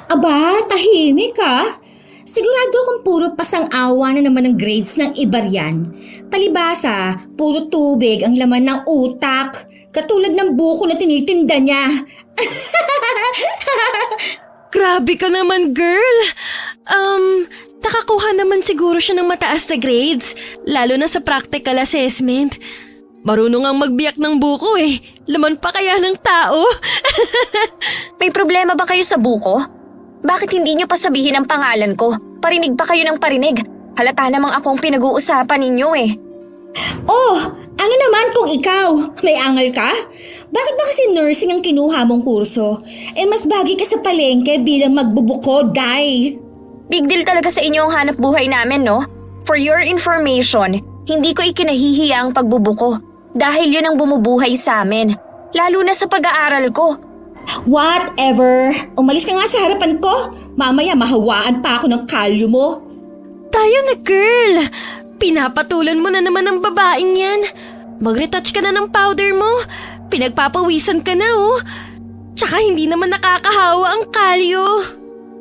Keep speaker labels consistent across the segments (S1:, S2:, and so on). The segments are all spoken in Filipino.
S1: Aba, tahimik ka. Sigurado akong puro pasang-awa na naman ng grades ng iba riyan. Palibasa, puro tubig ang laman ng utak. Katulad ng buko na tinitinda niya.
S2: Grabe ka naman, girl. Nakakuha naman siguro siya ng mataas na grades, lalo na sa practical assessment. Marunong ang magbiyak ng buko eh. Laman pa kaya ng tao?
S3: May problema ba kayo sa buko? Bakit hindi niyo pa sabihin ang pangalan ko? Parinig pa kayo ng parinig. Halata namang akong pinag-uusapan ninyo eh.
S1: Oh, ano naman kung ikaw? May angal ka? Bakit ba kasi nursing ang kinuha mong kurso? Mas bagay ka sa palengke bilang magbubuko, Day.
S3: Big deal talaga sa inyo ang hanap buhay namin, no? For your information, hindi ko ikinahihiya ang pagbubuko. Dahil yun ang bumubuhay sa amin. Lalo na sa pag-aaral ko.
S1: Whatever. Umalis ka nga sa harapan ko. Mamaya mahawaan pa ako ng kalyo mo.
S2: Tayo na, girl. Pinapatulan mo na naman ang babaeng yan. Mag-retouch ka na ng powder mo. Pinagpapawisan ka na, oh. Tsaka hindi naman nakakahawa ang kalyo.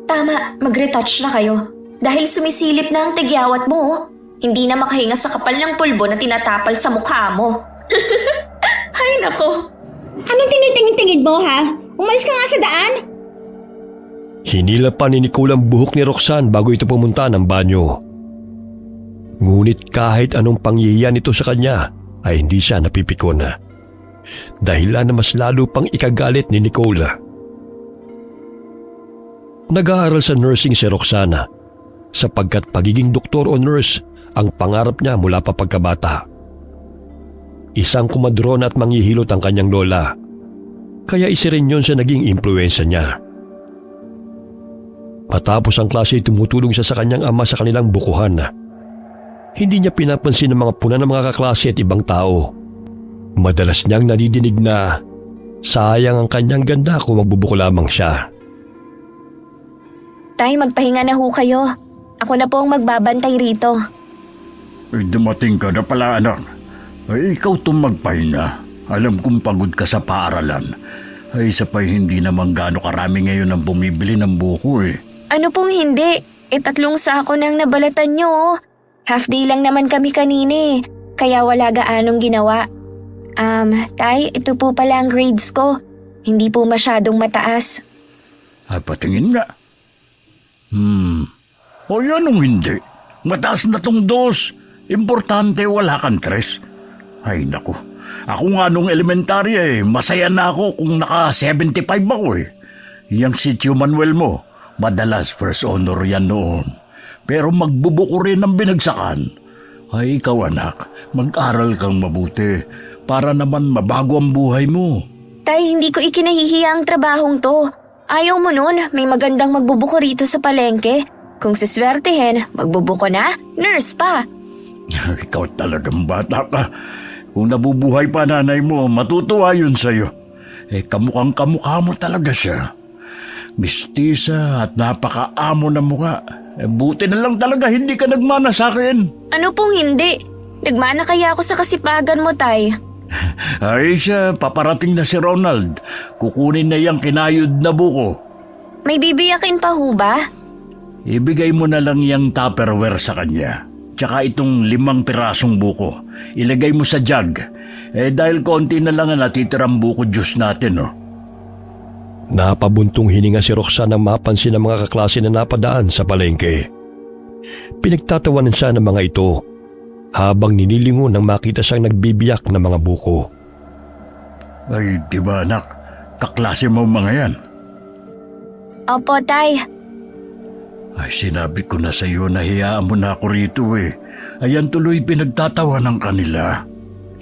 S3: Tama, mag-retouch na kayo. Dahil sumisilip na ang tigyawat mo, oh. Hindi na makahinga sa kapal ng pulbo na tinatapal sa mukha mo. Ay, nako.
S1: Anong tinitingin-tingin mo, ha? Umalis ka nga sa daan.
S4: Hinila pa ni Nicole ang buhok ni Roxanne bago ito pumunta ng banyo. Ngunit kahit anong pangyiya nito sa kanya ay hindi siya napipikon. Dahilan na mas lalo pang ikagalit ni Nicole. Nag-aaral sa nursing si Roxana sapagkat pagiging doktor o nurse ang pangarap niya mula pa pagkabata. Isang kumadrona at manghihilot ang kanyang lola, kaya isa rin yun sa naging impluwensya niya. Matapos ang klase, tumutulong siya sa kanyang ama sa kanilang bukuhan. Hindi niya pinapansin ang mga puna ng mga kaklase at ibang tao. Madalas niyang nadidinig na sayang ang kanyang ganda kung magbubuko lamang siya.
S3: Tay, magpahinga na ho kayo. Ako na po ang magbabantay rito.
S5: Ay, dumating ka na pala, anak. Ay, ikaw itong magpahinga. Alam kong pagod ka sa paaralan. Ay, isa pa'y hindi naman gaano karami ngayon ang bumibili ng buko eh.
S3: Ano pong hindi? 3 sako nang nabalatan nyo, oh. Half day lang naman kami kanini, kaya wala gaanong ginawa. Tay, ito po pala ang grades ko. Hindi po masyadong mataas.
S5: Ay, patingin nga. O yan ang hindi. Mataas na tong 2. Importante wala kang 3. Ay, naku. Ako nga nung elementarya masaya na ako kung naka 75 ako eh. Yang si Tio Manuel mo, madalas first honor yan noon. Pero magbubuko rin ang binagsakan. Ay, ikaw anak, mag-aral kang mabuti para naman mabago ang buhay mo.
S3: Tay, hindi ko ikinahihiya ang trabahong to. Ayaw mo nun, may magandang magbubuko rito sa palengke. Kung siswertehin, magbubuko na, nurse pa.
S5: Ikaw talagang bata ka. Kung nabubuhay pa nanay mo, matutuwa yun sa'yo. Kamukhang-kamukha mo talaga siya. Mistisa at napakaamo na mukha. Buti na lang talaga hindi ka nagmana sa akin.
S3: Ano pong hindi? Nagmana kaya ako sa kasipagan mo, Tay?
S5: Ay siya, paparating na si Ronald. Kukunin na yung kinayod na buko.
S3: May bibiyakin pa ho ba?
S5: Ibigay mo na lang yung Tupperware sa kanya. Tsaka itong 5 pirasong buko. Ilagay mo sa jug. Dahil konti na lang ang natitirang buko juice natin, oh.
S4: Napabuntong hininga si Roxanne nang mapansin ang mga kaklase na napadaan sa palengke. Pinagtatawanan siya ng mga ito habang ninilingon nang makita siyang nagbibiyak ng mga buko.
S5: Ay, di ba anak? Kaklase mo mga yan?
S3: Opo, Tay.
S5: Ay, sinabi ko na sa iyo na hiyaan mo na ako rito eh. Ayan tuloy pinagtatawanan kanila.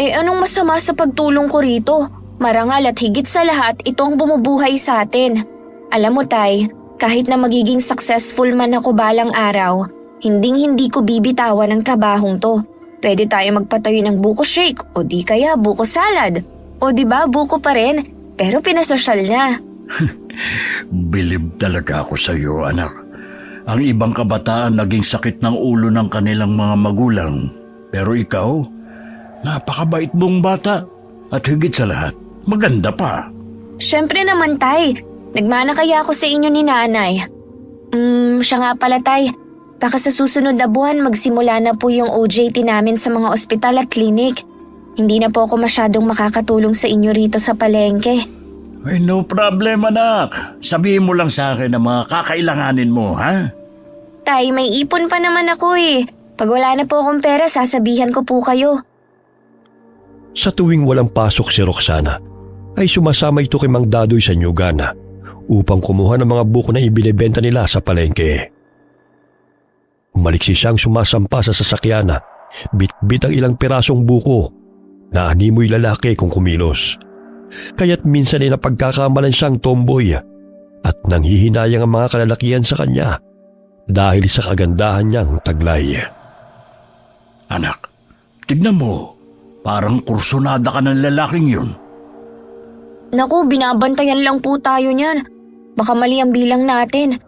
S3: Anong masama sa pagtulong ko rito? Marangal at higit sa lahat, ito ang bumubuhay sa atin. Alam mo, Tay, kahit na magiging successful man ako balang araw, hinding-hindi ko bibitawan ang trabahong to. Pwede tayo magpatayo ng buko shake o di kaya buko salad. O di ba buko pa rin, pero pinasosyal na.
S5: Bilib talaga ako sa iyo, anak. Ang ibang kabataan naging sakit ng ulo ng kanilang mga magulang. Pero ikaw, napakabait mong bata. At higit sa lahat, maganda pa.
S3: Siyempre naman, Tay. Nagmana kaya ako sa inyo ni Nanay. Siya nga pala, Tay. Baka sa susunod na buwan magsimula na po yung OJT namin sa mga ospital at klinik. Hindi na po ako masyadong makakatulong sa inyo rito sa palengke.
S5: Ay, no problem, anak. Sabihin mo lang sa akin ang mga kakailanganin mo, ha?
S3: Tay, may ipon pa naman ako eh. Pag wala na po akong pera, sasabihan ko po kayo.
S4: Sa tuwing walang pasok si Roxana, ay sumasama ito kay Mang Dadoy sa Nyugana upang kumuha ng mga buko na ibinebenta nila sa palengke. Umaliksi siyang sumasampa sa sasakyan, bit-bit ang ilang pirasong buko na animoy lalaki kung kumilos. Kaya't minsan ay napagkakamalan siyang tomboy at nanghihinayang ang mga kalalakihan sa kanya dahil sa kagandahan niyang taglay.
S5: Anak, tignan mo. Parang kursunada ka ng lalaking yun.
S3: Naku, binabantayan lang po tayo niyan. Baka mali ang bilang natin.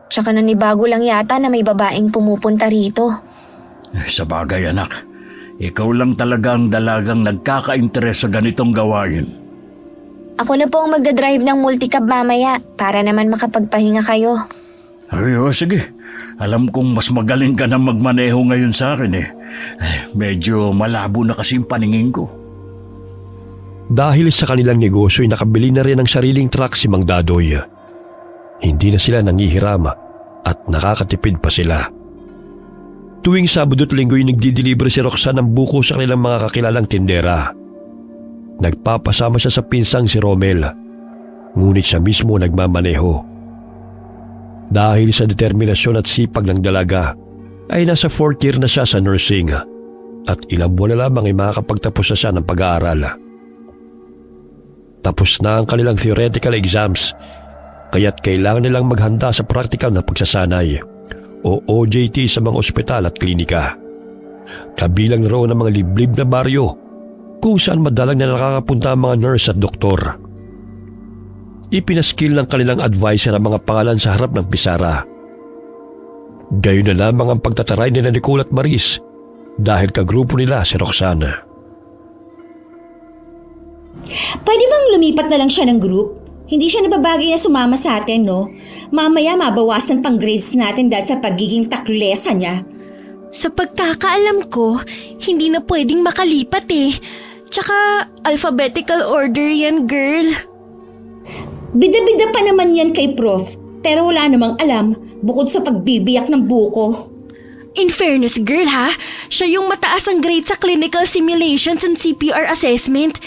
S3: Tsaka nanibago lang yata na may babaeng pumupunta rito.
S5: Sa bagay, anak. Ikaw lang talaga ang dalagang nagkaka-interes sa ganitong gawain.
S3: Ako na po ang magdadrive ng multicab mamaya para naman makapagpahinga kayo.
S5: Ay, sige. Alam kong mas magaling ka na magmaneho ngayon sa akin eh. Medyo malabo na kasi yung paningin ko.
S4: Dahil sa kanilang negosyo ay nakabili na rin ng sariling truck si Mang Dadoy. Hindi na sila nanghihiram at nakakatipid pa sila. Tuwing Sabado at Linggo ay nagdi-deliver si Roxanne ng buko sa kanilang mga kakilalang tindera. Nagpapasama siya sa pinsang si Romel, ngunit siya mismo nagmamaneho. Dahil sa determinasyon at sipag ng dalaga, ay nasa 4th year na siya sa nursing at ilang buwan na lamang ay makakapagtapos na siya ng pag-aaral. Tapos na ang kanilang theoretical exams, kaya't kailangan nilang maghanda sa practical na pagsasanay o OJT sa mga ospital at klinika. Kabilang raw ng mga liblib na baryo kung saan madalang na nakakapunta ang mga nurse at doktor. Ipinaskil ng kanilang advisor ang mga pangalan sa harap ng pisara. Gayon na lamang ang pagtataray nila Nicole at Maris dahil kagrupo nila si Roxana.
S1: Pwede bang lumipat na lang siya ng group? Hindi siya nababagay na sumama sa atin, no? Mamaya mabawasan pang grades natin dahil sa pagiging taklesa niya.
S2: Sa pagkakaalam ko, hindi na pwedeng makalipat eh. Tsaka alphabetical order yan, girl.
S1: Bida-bida pa naman yan kay Prof, pero wala namang alam bukod sa pagbibiyak ng buko.
S2: In fairness, girl ha, siya yung mataas ang grade sa clinical simulations and CPR assessment.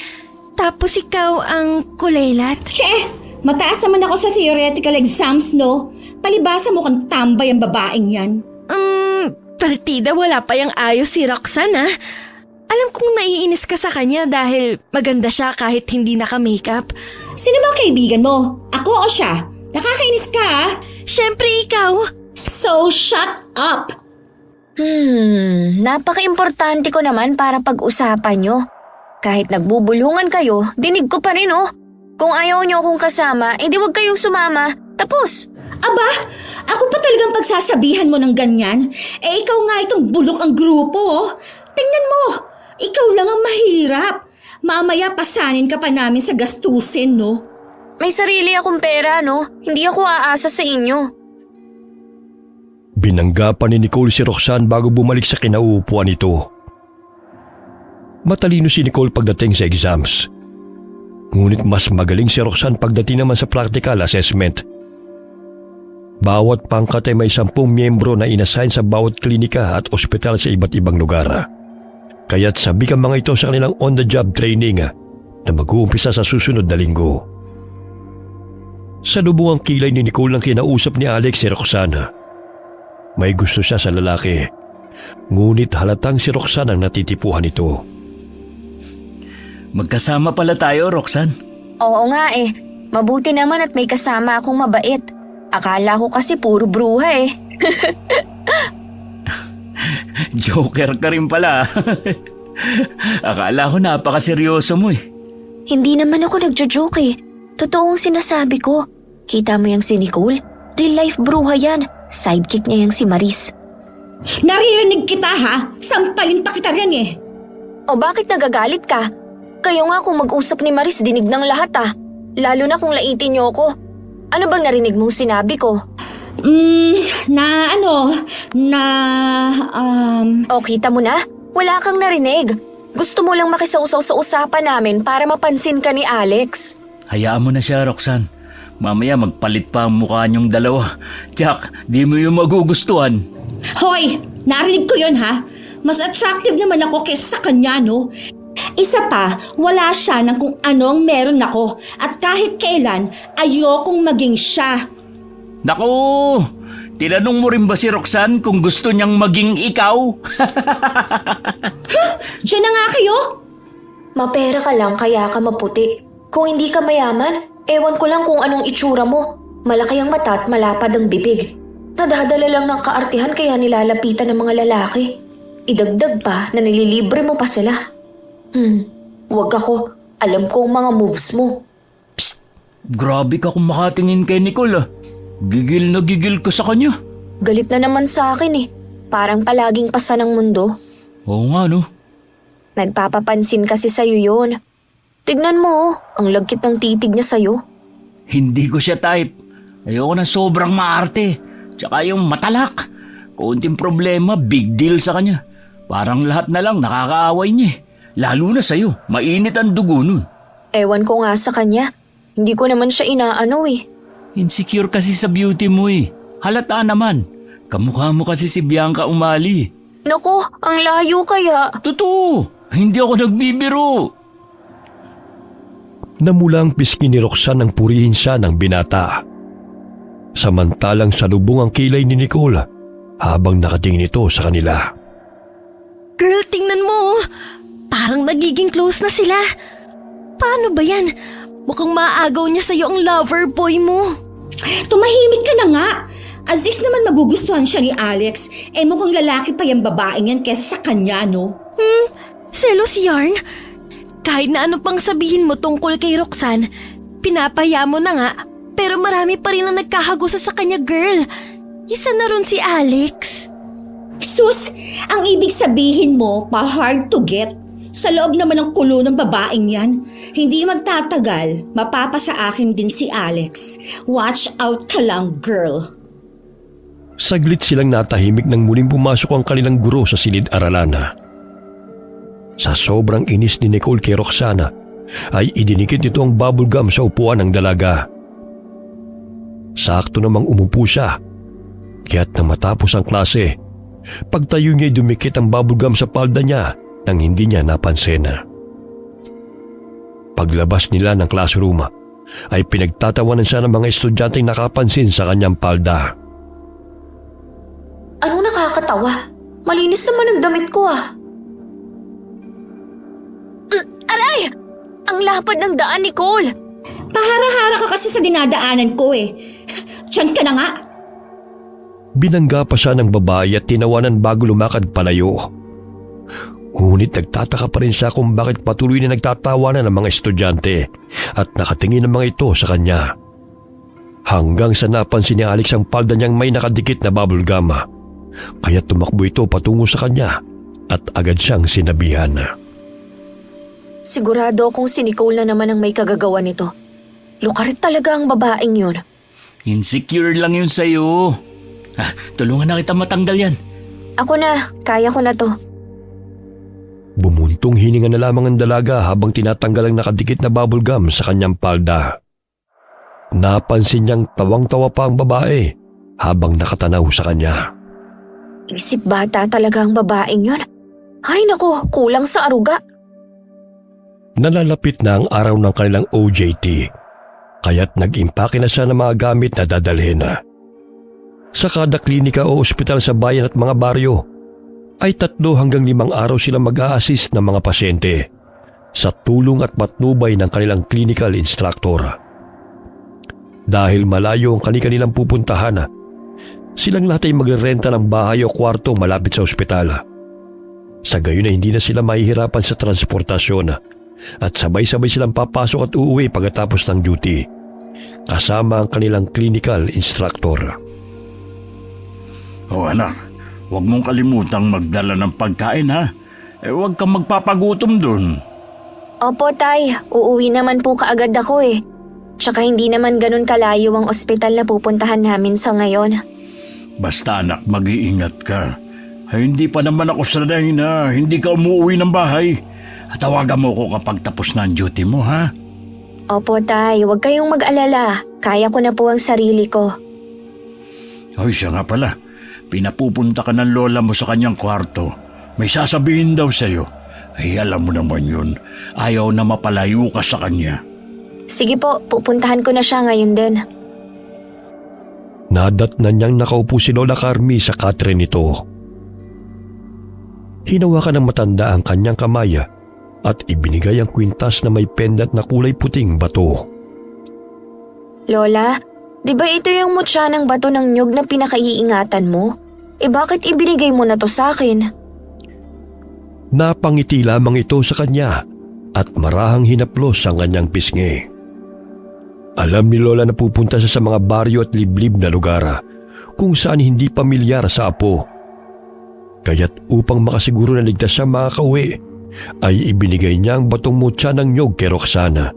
S2: Tapos ikaw ang kulelat.
S1: Che! Mataas naman ako sa theoretical exams, no? Palibasa mo kang tambay ang babaeng yan.
S2: Partida wala pa yung ayos si Roxanne ha. Alam kong naiinis ka sa kanya dahil maganda siya kahit hindi naka-makeup.
S1: Sino bang kaibigan mo? Ako o siya? Nakakainis ka, ah?
S2: Siyempre ikaw.
S1: So, shut up!
S3: Napaka-importante ko naman para pag-usapan nyo. Kahit nagbubulungan kayo, dinig ko pa rin oh. Kung ayaw nyo akong kasama, edi wag kayong sumama. Tapos!
S1: Aba, ako pa talagang pagsasabihan mo ng ganyan? Ikaw nga itong bulok ang grupo, oh. Tingnan mo, ikaw lang ang mahirap. Mamaya pasanin ka pa namin sa gastusin, no?
S3: May sarili akong pera, no? Hindi ako aasa sa inyo.
S4: Binanggapan ni Nicole si Roxanne bago bumalik sa kinauupuan nito. Matalino si Nicole pagdating sa exams. Ngunit mas magaling si Roxanne pagdating naman sa practical assessment. Bawat pangkat ay may 10 miyembro na inassign sa bawat klinika at ospital sa iba't ibang lugar. Kaya't sabi ka mga ito sa kanilang on-the-job training na mag-uumpisa sa susunod na linggo. Sa lubungang kilay ni Nicole nang kinausap ni Alex si Roxana. May gusto siya sa lalaki, ngunit halatang si Roxana ang natitipuhan nito.
S5: Magkasama pala tayo, Roxanne.
S3: Oo nga eh. Mabuti naman at may kasama akong mabait. Akala ko kasi puro bruha eh.
S5: Joker ka rin pala. Akala ko napakaseryoso mo eh.
S3: Hindi naman ako nagjo-joke eh. Totoong sinasabi ko. Kita mo yung si Nicole? Real life bruha yan. Sidekick niya yung si Maris.
S1: Naririnig kita, ha? Sampalin pa kita rin, eh.
S3: O bakit nagagalit ka? Kayo nga kung mag-usap ni Maris dinig ng lahat ah. Lalo na kung laitin niyo ako. Ano bang narinig mong sinabi ko? O, kita mo na? Wala kang narinig. Gusto mo lang makisausaw sa usapan namin para mapansin ka ni Alex.
S5: Hayaan mo na siya, Roxanne. Mamaya magpalit pa ang mukha niyong dalawa. Jack, di mo yung magugustuhan.
S1: Hoy! Narinig ko yun ha? Mas attractive naman ako kaysa sa kanya, no? Isa pa, wala siya ng kung anong meron ako. At kahit kailan, ayokong maging siya.
S5: Naku! Tinanong mo rin ba si Roxanne kung gusto niyang maging ikaw?
S1: Diyan na nga kayo!
S3: Mapera ka lang kaya ka maputi. Kung hindi ka mayaman, ewan ko lang kung anong itsura mo. Malaki ang mata at malapad ang bibig. Nadadala lang ng kaartihan kaya nilalapitan ng mga lalaki. Idagdag pa na nililibre mo pa sila. Wag ako. Alam ko ang mga moves mo.
S5: Grabe ka kung makatingin kay Nicole ah. Gigil na gigil ka sa kanya.
S3: Galit na naman sa akin eh. Parang palaging pasa ng mundo.
S5: Oo nga no.
S3: Nagpapapansin kasi sa'yo yun. Tignan mo, ang lagkit ng titig niya sa'yo.
S5: Hindi ko siya type. Ayoko na sobrang maarte. Tsaka yung matalak. Konting problema, big deal sa kanya. Parang lahat na lang nakakaaway niya eh. Lalo na sa'yo, mainit ang dugo nun.
S3: Ewan ko nga sa kanya. Hindi ko naman siya inaano eh.
S5: Insecure kasi sa beauty mo eh. Halata naman. Kamukha mo kasi si Bianca Umali.
S3: Naku, ang layo kaya.
S5: Totoo, hindi ako nagbibiro.
S4: Namula ang pisngi ni Roxanne nang purihin siya ng binata. Samantalang salubong ang kilay ni Nicole habang nakatingin ito sa kanila.
S2: Girl, tingnan mo. Parang nagiging close na sila. Paano ba yan? Mukhang maaagaw niya sa'yo ang lover boy mo.
S1: Tumahimik ka na nga! As if naman magugustuhan siya ni Alex. Mukhang lalaki pa yung babaeng yan kesa sa kanya, no?
S2: Selos yarn. Kahit na ano pang sabihin mo tungkol kay Roxanne, pinapaya mo na nga, pero marami pa rin ang nagkahagusa sa kanya, girl. Isa na ron si Alex.
S1: Sus! Ang ibig sabihin mo, pa-hard to get. Sa loob naman ng kulo ng babaeng yan. Hindi magtatagal, mapapasa akin din si Alex. Watch out ka lang, girl.
S4: Saglit silang natahimik nang muling pumasok ang kanilang guro sa silid-aralan. Sa sobrang inis ni Nicole kay Roxana, ay idinikit nito ang bubble gum sa upuan ng dalaga. Sakto namang umupo siya, kaya't nang matapos ang klase, pagtayo niya dumikit ang bubble gum sa palda niya nang hindi niya napansin. Paglabas nila ng classroom, ay pinagtatawanan siya ng mga estudyanteng nakapansin sa kanyang palda.
S3: Anong nakakatawa? Malinis naman ang damit ko ah. Aray! Ang lapad ng daan, Nicole!
S1: Pahara-hara ka kasi sa dinadaanan ko eh. Diyan ka na nga.
S4: Binangga pa siya ng babae at tinawanan bago lumakad palayo. Ngunit nagtataka pa rin siya kung bakit patuloy na nagtatawanan ng mga estudyante at nakatingin ng mga ito sa kanya. Hanggang sa napansin ni Alex ang palda niyang may nakadikit na bubble gum. Kaya tumakbo ito patungo sa kanya at agad siyang sinabihan.
S3: Sigurado akong si Nicole na naman ang may kagagawa nito. Lukarit talaga ang babaeng yun.
S5: Insecure lang yun sa'yo. Tulungan na kita matanggal yan.
S3: Ako na, kaya ko na to.
S4: Bumuntong hininga na lamang ang dalaga habang tinatanggal ang nakadikit na bubble gum sa kanyang palda. Napansin niyang tawang-tawa pa ang babae habang nakatanaw sa kanya.
S3: Isip bata talaga ang babaeng yun. Ay naku, kulang sa aruga.
S4: Nalalapit na ang araw ng kanilang OJT, kaya't nag-impake na siya ng mga gamit na dadalhin. Sa kada klinika o ospital sa bayan at mga baryo, ay 3 hanggang 5 araw sila mag-a-assist ng mga pasyente sa tulong at patnubay ng kanilang clinical instructor. Dahil malayo ang kanilang pupuntahan, silang lahat ay magrerenta ng bahay o kwarto malapit sa ospital. Sa gayon ay hindi na sila mahihirapan sa transportasyon at sabay-sabay silang papasok at uuwi pagkatapos ng duty, kasama ang kanilang clinical instructor.
S5: Oh anak, huwag mong kalimutang magdala ng pagkain ha. Huwag kang magpapagutom dun.
S3: Opo, Tay. Uuwi naman po kaagad ako eh. Tsaka hindi naman ganun kalayo ang ospital na pupuntahan namin sa ngayon.
S5: Basta anak, mag-iingat ka. Ay, hindi pa naman ako sanay na hindi ka umuwi ng bahay. Tawagan mo ko kapag tapos na ang duty mo, ha?
S3: Opo, Tay. Huwag kayong mag-alala. Kaya ko na po ang sarili ko.
S5: Ay, siya nga pala. Pinapupunta ka ng lola mo sa kanyang kwarto. May sasabihin daw sa'yo. Ay, alam mo naman yun. Ayaw na mapalayo ka sa kanya.
S3: Sige po, pupuntahan ko na siya ngayon din.
S4: Nadatnan niyang nakaupo si Lola Carmi sa katre nito. Hinawakan ng matanda ang kanyang kamay at ibinigay ang kwintas na may pendant na kulay puting bato.
S3: Lola, di ba ito yung mutya ng bato ng nyug na pinakaiingatan mo? Bakit ibinigay mo na to sa akin?
S4: Napangiti lamang ito sa kanya at marahang hinaplos ang kanyang pisngi. Alam ni Lola na pupunta siya sa mga baryo at liblib na lugar kung saan hindi pamilyar sa apo. Kaya't upang makasiguro na ligtas siya makakauwi, ay ibinigay niya ang batong mutya ng nyog kay Roxana.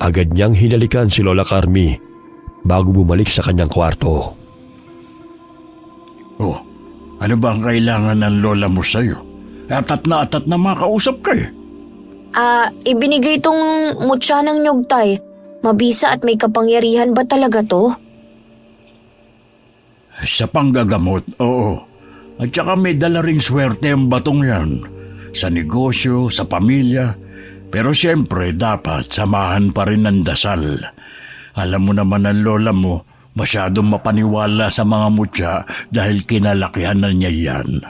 S4: Agad niyang hinalikan si Lola Carmi bago bumalik sa kanyang kwarto.
S5: Oh, ano ba ang kailangan ng lola mo sa'yo? Atat na makausap ka eh.
S3: Ibinigay tong mutya ng nyug, Tay. Mabisa at may kapangyarihan ba talaga to?
S5: Sa panggagamot, oo. At saka may dala ring swerte ang batong yan. Sa negosyo, sa pamilya. Pero siyempre, dapat samahan pa rin ng dasal. Alam mo naman ang lola mo, masyadong mapaniwala sa mga mutya dahil kinalakihan na niya yan.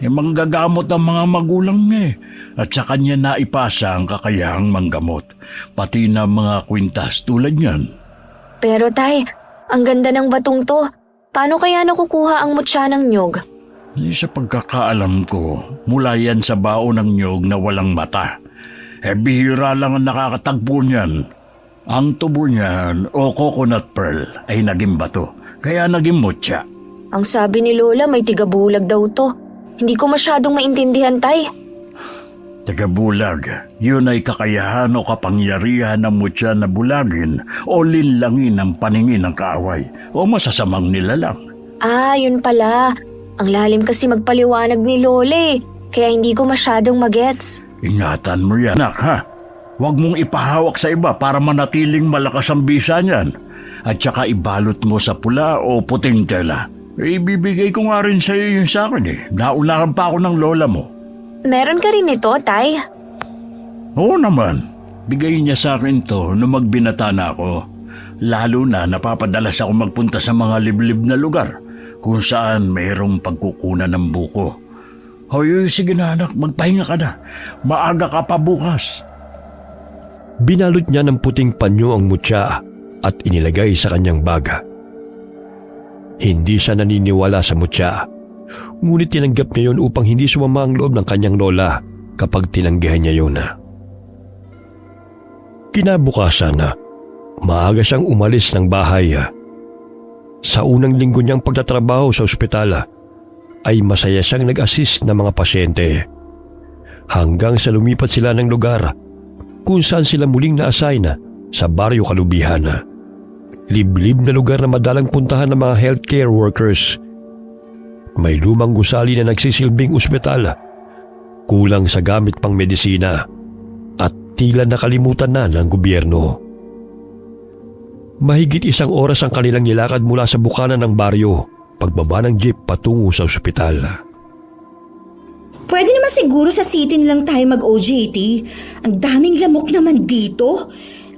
S5: Manggagamot ang mga magulang niya at sa kanya naipasa ang kakayahang manggamot, pati na mga kwintas tulad niyan.
S3: Pero Tay, ang ganda ng batong to. Paano kaya nakukuha ang mutya ng nyug?
S5: Sa pagkakaalam ko, mula yan sa baon ng nyog na walang mata. Bihira lang ang nakakatagpo niyan. Ang tubo niyan o coconut pearl ay naging bato, kaya naging mutya.
S3: Ang sabi ni Lola may tigabulag daw to. Hindi ko masyadong maintindihan, Tay.
S5: Tagabulag, yun ay kakayahan o kapangyarihan ng mutya na bulagin o linlangin ang paningin ng kaaway o masasamang nilalang.
S3: Yun pala. Ang lalim kasi magpaliwanag ni Lola kaya hindi ko masyadong magets.
S5: Ingatan mo yan, anak, ha? Huwag mong ipahawak sa iba para manatiling malakas ang bisa niyan. At saka ibalot mo sa pula o puting tela. Ibibigay ko nga rin sa iyo yung sa akin Naunahan pa ako ng lola mo.
S3: Meron ka rin ito, Tay?
S5: Oo naman. Bigay niya sa akin to nung magbinata na ako. Lalo na napapadalas ako magpunta sa mga liblib na lugar kung saan mayroong pagkukunan ng buko. Hoy, sige na anak, magpahinga ka na. Maaga ka pa bukas.
S4: Binalot niya ng puting panyo ang mutya at inilagay sa kanyang baga. Hindi siya naniniwala sa mutya, ngunit tinanggap niya yun upang hindi sumama ang loob ng kanyang lola kapag tinanggihan niya yun. Kinabukasan, maaga siyang umalis ng bahay. Sa unang linggo niyang pagtatrabaho sa ospital, ay masaya siyang nag-assist ng mga pasyente. Hanggang sa lumipat sila ng lugar kung saan sila muling na-assign sa Baryo Kalubihan. Liblib na lugar na madalang puntahan ng mga healthcare workers. May lumang gusali na nagsisilbing ospital, kulang sa gamit pang medisina, at tila nakalimutan na ng gobyerno. Mahigit 1 oras ang kanilang nilakad mula sa bukana ng baryo, pagbaba ng jeep patungo sa ospital.
S1: Pwede naman siguro sa city lang tayo mag-OJT. Ang daming lamok naman dito.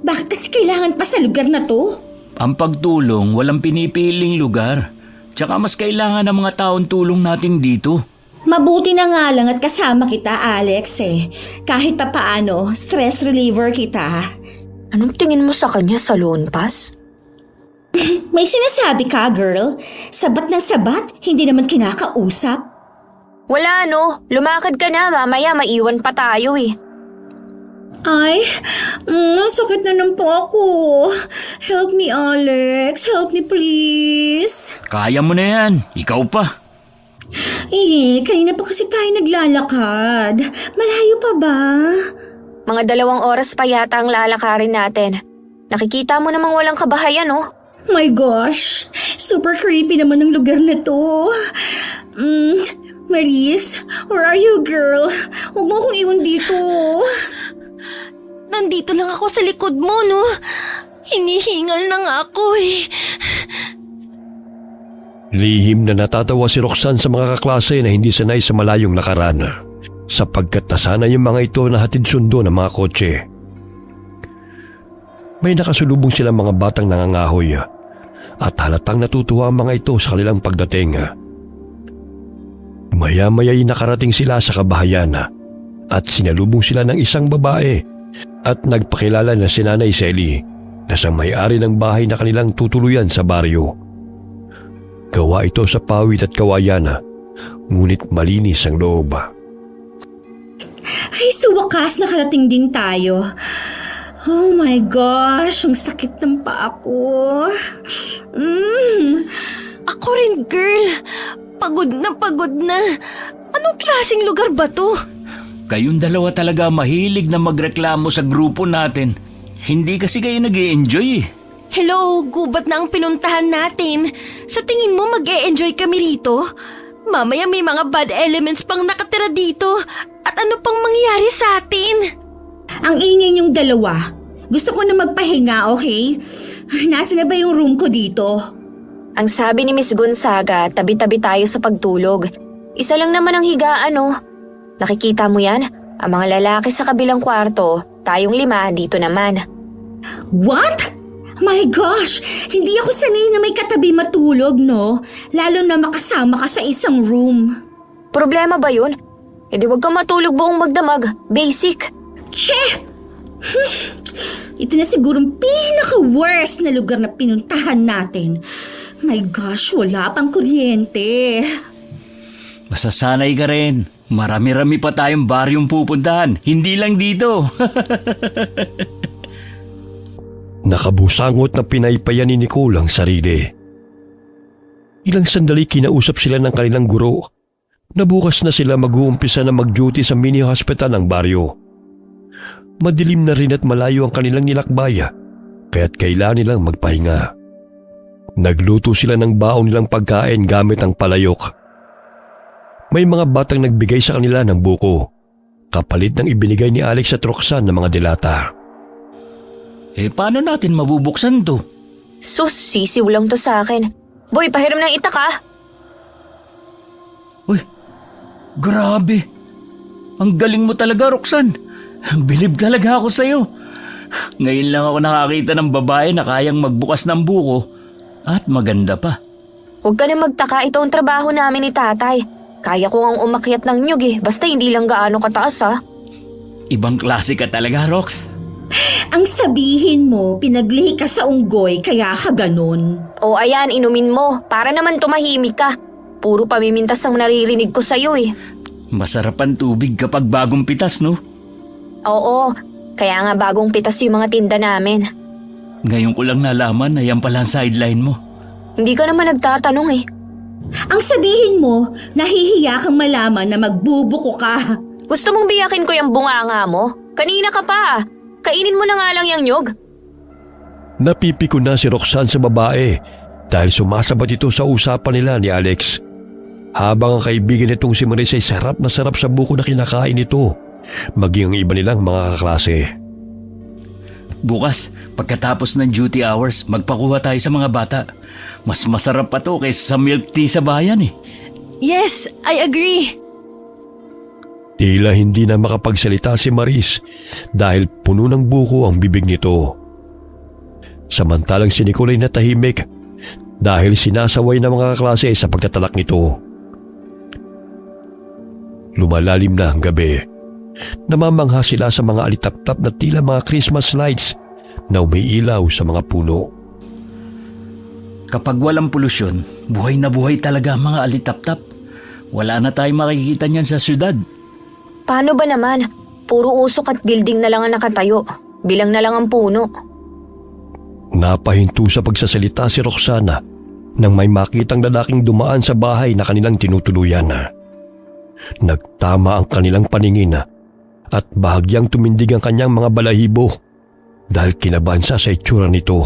S1: Bakit kasi kailangan pa sa lugar na to?
S6: Ang pagtulong, walang pinipiling lugar. Tsaka mas kailangan ng mga taong tulong natin dito.
S1: Mabuti na nga lang at kasama kita, Alex Kahit pa paano, stress reliever kita.
S3: Anong tingin mo sa kanya, salon pass?
S1: May sinasabi ka, girl. Sabat ng sabat, hindi naman kinakausap.
S3: Wala lumakad ka na, mamaya maiwan pa tayo
S1: Ay, sakit na ng po ako. Help me, Alex. Help me, please.
S6: Kaya mo na yan, ikaw pa.
S1: Kanina pa kasi tayo naglalakad. Malayo pa ba?
S3: Mga 2 oras pa yata ang lalakarin natin. Nakikita mo namang walang kabahayan,
S1: My gosh, super creepy naman ang lugar na to. Maris, where are you, girl? Huwag mo akong iwan dito.
S2: Nandito lang ako sa likod mo, no? Hinihingal na nga ako eh.
S4: Lihim na natatawa si Roxanne sa mga kaklase na hindi sanay sa malayong lakaran, sapagkat nasanay yung mga ito na hatid sundo ng mga kotse. May nakasulubong silang mga batang nangangahoy at halatang natutuwa ang mga ito sa kanilang pagdating. Maya-maya'y nakarating sila sa kabahayan at sinalubong sila ng isang babae at nagpakilala na si Nanay Sally na siyang may-ari ng bahay na kanilang tutuluyan sa baryo. Gawa ito sa pawid at kawayan, ngunit malinis ang loob.
S1: Ay, sa wakas nakarating din tayo. Oh my gosh, ang sakit ng paa ko.
S2: Ako rin, girl. Pagod na. Anong klaseng lugar ba to?
S6: Kayong dalawa talaga mahilig na magreklamo sa grupo natin. Hindi kasi kayo nag-i-enjoy eh.
S2: Hello, gubat na ang pinuntahan natin. Sa tingin mo mag-e-enjoy kami rito? Mamaya may mga bad elements pang nakatira dito. At ano pang mangyari sa atin?
S1: Ang ingay niyong dalawa. Gusto ko na magpahinga, okay? Nasaan na ba yung room ko dito?
S3: Ang sabi ni Miss Gonzaga, tabi-tabi tayo sa pagtulog. Isa lang naman ang higaan, oh. Nakikita mo yan? Ang mga lalaki sa kabilang kwarto, tayong 5 dito naman.
S1: What? My gosh! Hindi ako sanay na may katabi matulog, no? Lalo na makasama ka sa isang room.
S3: Problema ba yun? E di wag kang matulog buong magdamag. Basic.
S1: Che! Ito na sigurong pinaka-worst na lugar na pinuntahan natin. My gosh, wala pang kuryente.
S6: Masasanay ka rin. Marami-rami pa tayong baryong pupuntahan. Hindi lang dito.
S4: Nakabusangot na pinaypayan ni Nicole ang sarili. Ilang sandali kinausap sila ng kanilang guro na bukas na sila mag-uumpisa na mag-duty sa mini-hospital ng baryo. Madilim na rin at malayo ang kanilang nilakbay, kaya't kailangan nilang magpahinga. Nagluto sila ng baon nilang pagkain gamit ang palayok. May mga batang nagbigay sa kanila ng buko, kapalit ng ibinigay ni Alex at Roxanne ng mga dilata.
S6: Paano natin mabubuksan to?
S3: Sus, sisiw lang to sa akin. Boy, pahiram ng itak ah.
S6: Uy, grabe. Ang galing mo talaga, Roxanne. Bilib talaga ako sa'yo. Ngayon lang ako nakakita ng babae na kayang magbukas ng buko at maganda pa.
S3: Huwag ka na magtaka, ito ang trabaho namin ni tatay. Kaya ko ngang umakyat ng nyug eh, basta hindi lang gaano kataas ah.
S6: Ibang klase ka talaga, Rox.
S1: Ang sabihin mo, pinaglihi ka sa unggoy kaya ka ganun.
S3: O ayan, inumin mo, para naman tumahimik ka. Puro pamimintas ang naririnig ko sa'yo eh.
S6: Masarap ang tubig kapag bagong pitas, no?
S3: Oo, kaya nga bagong pitas yung mga tinda namin.
S6: Ngayon ko lang nalaman na yan pala ang sideline mo.
S3: Hindi ka naman nagtatanong eh.
S1: Ang sabihin mo, nahihiya kang malaman na magbubuko ka.
S3: Gusto mong biyakin ko yung bunganga mo? Kanina ka pa. Kainin mo na nga lang yung nyog.
S4: Napipiko na si Roxanne sa babae dahil sumasabat ito sa usapan nila ni Alex. Habang ang kaibigan nitong si Maris ay sarap na sarap sa buko na kinakain ito, maging ang iba nilang mga kaklase.
S6: Bukas, pagkatapos ng duty hours, magpakuha tayo sa mga bata. Mas masarap pa to kaysa sa milk tea sa bayan eh.
S2: Yes, I agree.
S4: Tila hindi na makapagsalita si Maris dahil puno ng buko ang bibig nito. Samantalang si Nicole ay natahimik dahil sinasaway ng mga kaklase sa pagtatalak nito. Lumalalim na ang gabi. Namamangha sila sa mga alitap-tap na tila mga Christmas lights na umiilaw sa mga puno.
S6: Kapag walang polusyon, buhay na buhay talaga ang mga alitap-tap. Wala na tayong makikita niyan sa syudad.
S3: Paano ba naman? Puro usok at building na lang ang nakatayo. Bilang na lang ang puno.
S4: Napahinto sa pagsasalita si Roxana nang may makitang lalaking dumaan sa bahay na kanilang tinutuluyan. Nagtama ang kanilang paningin at bahagyang tumindig ang kanyang mga balahibo dahil kinabahan siya sa itsura nito.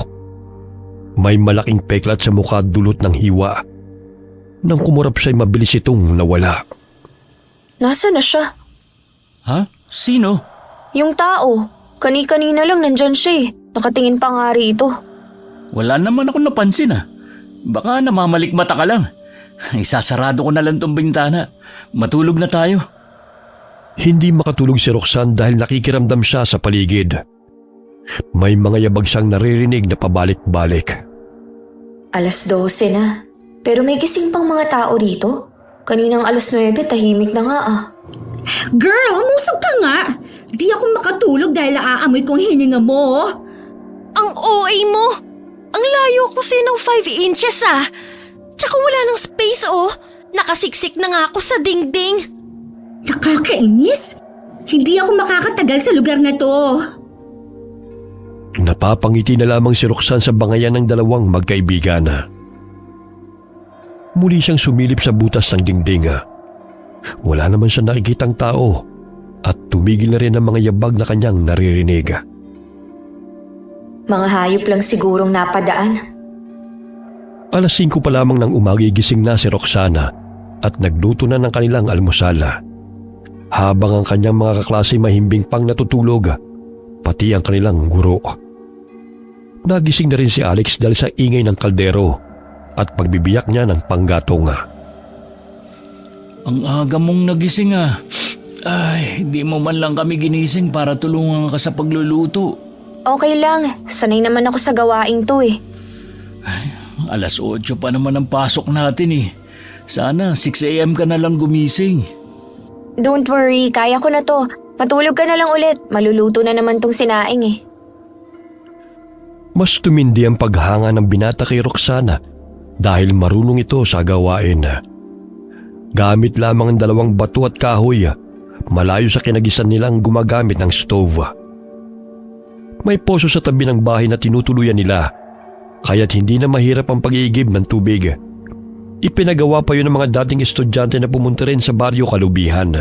S4: May malaking peklat sa mukha dulot ng hiwa. Nang kumurap siya'y mabilis itong nawala.
S3: Nasaan na siya?
S6: Ha? Sino?
S3: Yung tao. Kani-kanina lang nandyan siya eh. Nakatingin pa nga rito.
S6: Wala naman ako napansin Baka namamalikmata ka lang. Isasarado ko na lang tong bintana. Matulog na tayo.
S4: Hindi makatulog si Roxanne dahil nakikiramdam siya sa paligid. May mga yabag siyang naririnig na pabalik-balik.
S3: 12:00 na. Pero may gising pang mga tao rito. Kaninang 9:00 tahimik na nga ah.
S1: Girl, umusog ka nga. Di ako makatulog dahil naaamoy kong hininga mo.
S2: Ang OA mo! Ang layo ko sa'yo ng 5 inches Tsaka wala ng space Nakasiksik na nga ako sa dingding.
S1: Nakakainis. Hindi ako makakatagal sa lugar na to.
S4: Napapangiti na lamang si Roxanne sa bangayan ng dalawang magkaibigan. Muli siyang sumilip sa butas ng dingding. Wala naman siya nakikitang tao at tumigil na rin ang mga yabag na kanyang naririnig.
S3: Mga hayop lang sigurong napadaan.
S4: 5:00 pa lamang ng umaga gising na si Roxana at nagluto na ng kanilang almusal. Habang ang kanyang mga kaklase mahimbing pang natutulog, pati ang kanilang guro. Nagising na rin si Alex dahil sa ingay ng kaldero at pagbibiyak niya ng panggatong.
S6: Ang aga mong nagising Ay, di mo man lang kami ginising para tulungan ka sa pagluluto.
S3: Okay lang. Sanay naman ako sa gawaing to eh.
S6: 8:00 pa naman ang pasok natin Sana 6 a.m. ka na lang gumising.
S3: Don't worry, kaya ko na to. Matulog ka na lang ulit. Maluluto na naman tong sinaing eh.
S4: Mas tumindi ang paghanga ng binata kay Roxana dahil marunong ito sa gawain. Gamit lamang ang 2 bato at kahoy, malayo sa kinagisan nilang gumagamit ng stove. May poso sa tabi ng bahay na tinutuluyan nila, kaya't hindi na mahirap ang pag-iigib ng tubig. Ipinagawa pa yun ng mga dating estudyante na pumunta rin sa baryo Kalubihan.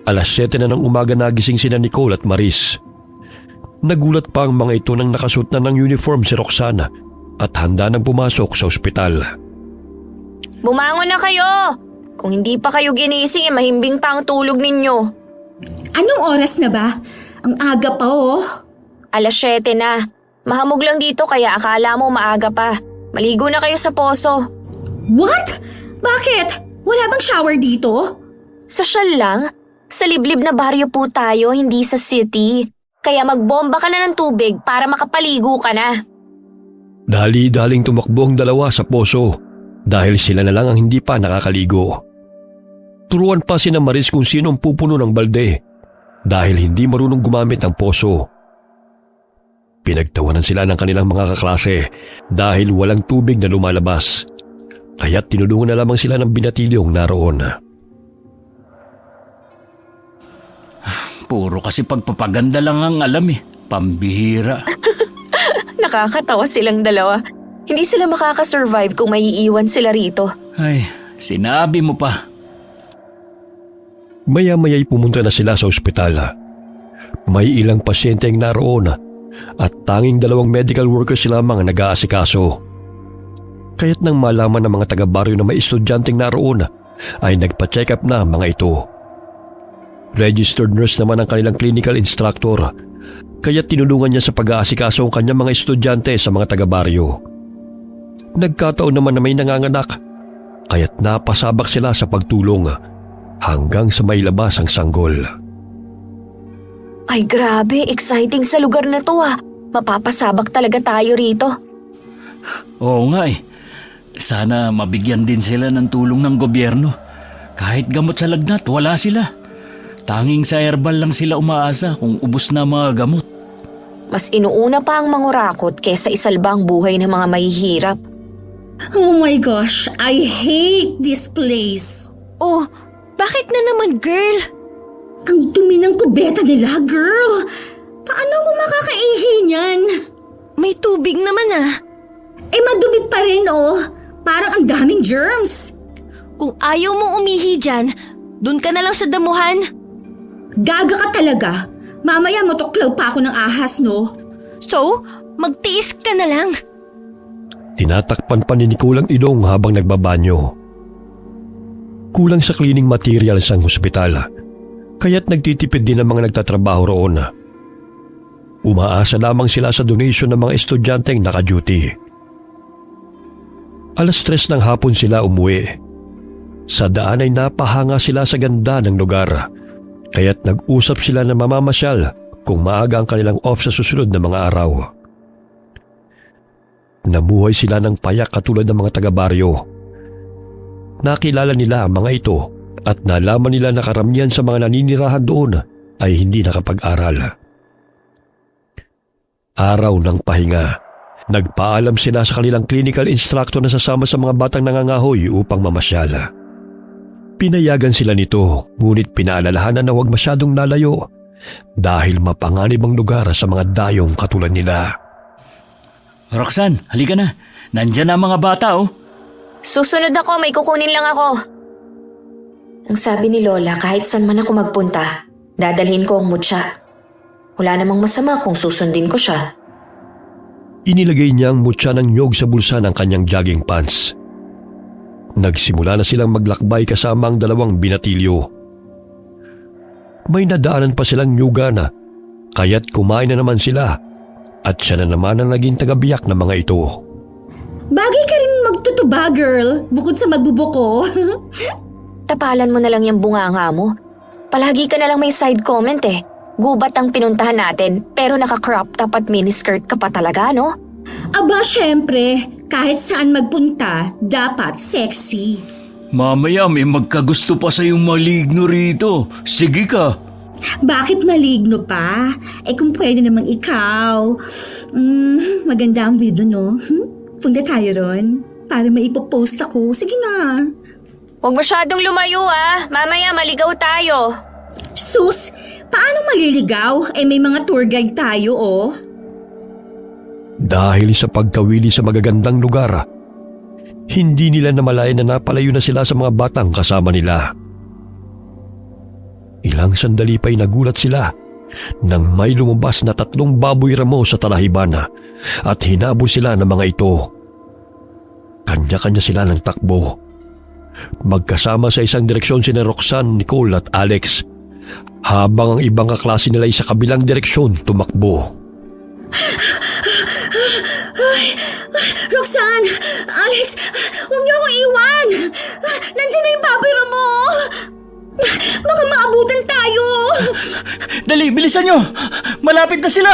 S4: 7:00 na ng umaga nagising sina Nicole at Maris. Nagulat pa ang mga ito nang nakasuot na ng uniform si Roxana at handa nang pumasok sa ospital.
S3: Bumangon na kayo! Kung hindi pa kayo ginising mahimbing pa ang tulog ninyo.
S1: Anong oras na ba? Ang aga pa
S3: 7:00 na. Mahamog lang dito kaya akala mo maaga pa. Maligo na kayo sa poso.
S1: What? Bakit? Wala bang shower dito?
S3: Sosyal lang. Sa liblib na baryo po tayo, hindi sa city. Kaya magbomba ka na ng tubig para makapaligo ka na.
S4: Dali-daling tumakbo ang dalawa sa poso dahil sila na lang ang hindi pa nakakaligo. Turuan pa sina Maris kung sino ang pupuno ng balde dahil hindi marunong gumamit ng poso. Pinagtawanan sila ng kanilang mga kaklase dahil walang tubig na lumalabas. Kaya't tinulungan na lamang sila ng binatilyong naroon.
S6: Puro kasi pagpapaganda lang ang alam Pambihira.
S3: Nakakatawa silang dalawa. Hindi sila makakasurvive kung maiiwan sila rito.
S6: Ay, sinabi mo pa.
S4: Maya-maya'y pumunta na sila sa ospital. May ilang pasyente ang naroon at tanging 2 medical workers lamang ang nag-aasikaso. Kaya't nang malaman ng mga taga-baryo na may estudyanteng naroon, ay nagpa-check up na mga ito. Registered nurse naman ang kanilang clinical instructor, kaya't tinulungan niya sa pag-aasikaso ang kanyang mga estudyante sa mga taga-baryo. Nagkataon naman na may nanganganak, kaya't napasabak sila sa pagtulong hanggang sa may labas ang sanggol.
S3: Ay grabe, exciting sa lugar na to Mapapasabak talaga tayo rito.
S6: Oo nga Sana mabigyan din sila ng tulong ng gobyerno. Kahit gamot sa lagnat, wala sila. Tanging sa herbal lang sila umaasa kung ubos na mga gamot.
S3: Mas inuuna pa ang mangurakot kesa isalba ang buhay ng mga mahihirap.
S1: Oh my gosh, I hate this place.
S2: Oh, bakit na naman, girl?
S1: Ang dumi ng kubeta nila, girl. Paano ako makakaihi niyan?
S2: May tubig naman
S1: Madumi pa rin Parang ang daming germs.
S2: Kung ayaw mo umihi dyan, dun ka na lang sa damuhan.
S1: Gaga ka talaga. Mamaya matuklaw pa ako ng ahas, no?
S2: So, magtiis ka na lang.
S4: Tinatakpan pa ni Nicole ang ilong habang nagbabanyo. Kulang sa cleaning materials ang ospital, kaya't nagtitipid din ang mga nagtatrabaho roon. Umaasa lamang sila sa donation ng mga estudyanteng naka-duty. 3:00 ng hapon sila umuwi. Sa daan ay napahanga sila sa ganda ng lugar, kaya't nag-usap sila na mamamasyal kung maaga ang kanilang off sa susunod na mga araw. Nabuhay sila ng payak katulad ng mga taga-baryo. Nakilala nila ang mga ito at nalaman nila na karamihan sa mga naninirahan doon ay hindi nakapag-aral. Araw ng pahinga, nagpaalam sila sa kanilang clinical instructor na sasama sa mga batang nangangahoy upang mamasyal. Pinayagan sila nito, ngunit pinaalalahanan na huwag masyadong lalayo dahil mapanganib ang lugar sa mga dayong katulad nila.
S6: Roxanne, halika na. Nandyan na ang mga bata, oh.
S3: Susunod ako, may kukunin lang ako. Ang sabi ni Lola, kahit saan man ako magpunta, dadalhin ko ang mutya. Wala namang masama kung susundin ko siya.
S4: Inilagay niya ang mutya ng nyog sa bulsa ng kanyang jogging pants. Nagsimula na silang maglakbay kasama ang 2 binatilyo. May nadaanan pa silang nyugana, kaya't kumain na naman sila at siya na naman ang naging tagabiyak ng mga ito.
S1: Bagay ka rin magtutuba, girl, bukod sa magbubuko.
S3: Tapalan mo na lang yung bunganga mo. Palagi ka na lang may side comment eh. Gubat ang pinuntahan natin, pero naka-crop top at miniskirt ka pa talaga, no?
S1: Aba, syempre, kahit saan magpunta, dapat sexy.
S6: Mamaya may magkagusto pa sa yung maligno rito. Sige ka.
S1: Bakit maligno pa? Eh kung pwede namang ikaw. Maganda ang video, no? Punta tayo ron para maipopost ako. Sige na.
S3: Huwag masyadong lumayo mamaya maligaw tayo.
S1: Sus, paano maliligaw? Eh may mga tour guide tayo, oh.
S4: Dahil sa pagkawili sa magagandang lugar, hindi nila namalayan na napalayo na sila sa mga batang kasama nila. Ilang sandali pa'y nagulat sila nang may lumabas na 3 baboy ramo sa talahiban at hinabol sila ng mga ito. Kanya-kanya sila ng takbo. Magkasama sa isang direksyon sina Roxanne, Nicole at Alex, habang ang ibang kaklase nila ay sa kabilang direksyon tumakbo.
S1: Roxanne! Alex! Huwag niyo akong iwan! Nandiyan na yung baboy mo! Baka maabutan tayo!
S6: Dali, bilisan nyo. Malapit na sila.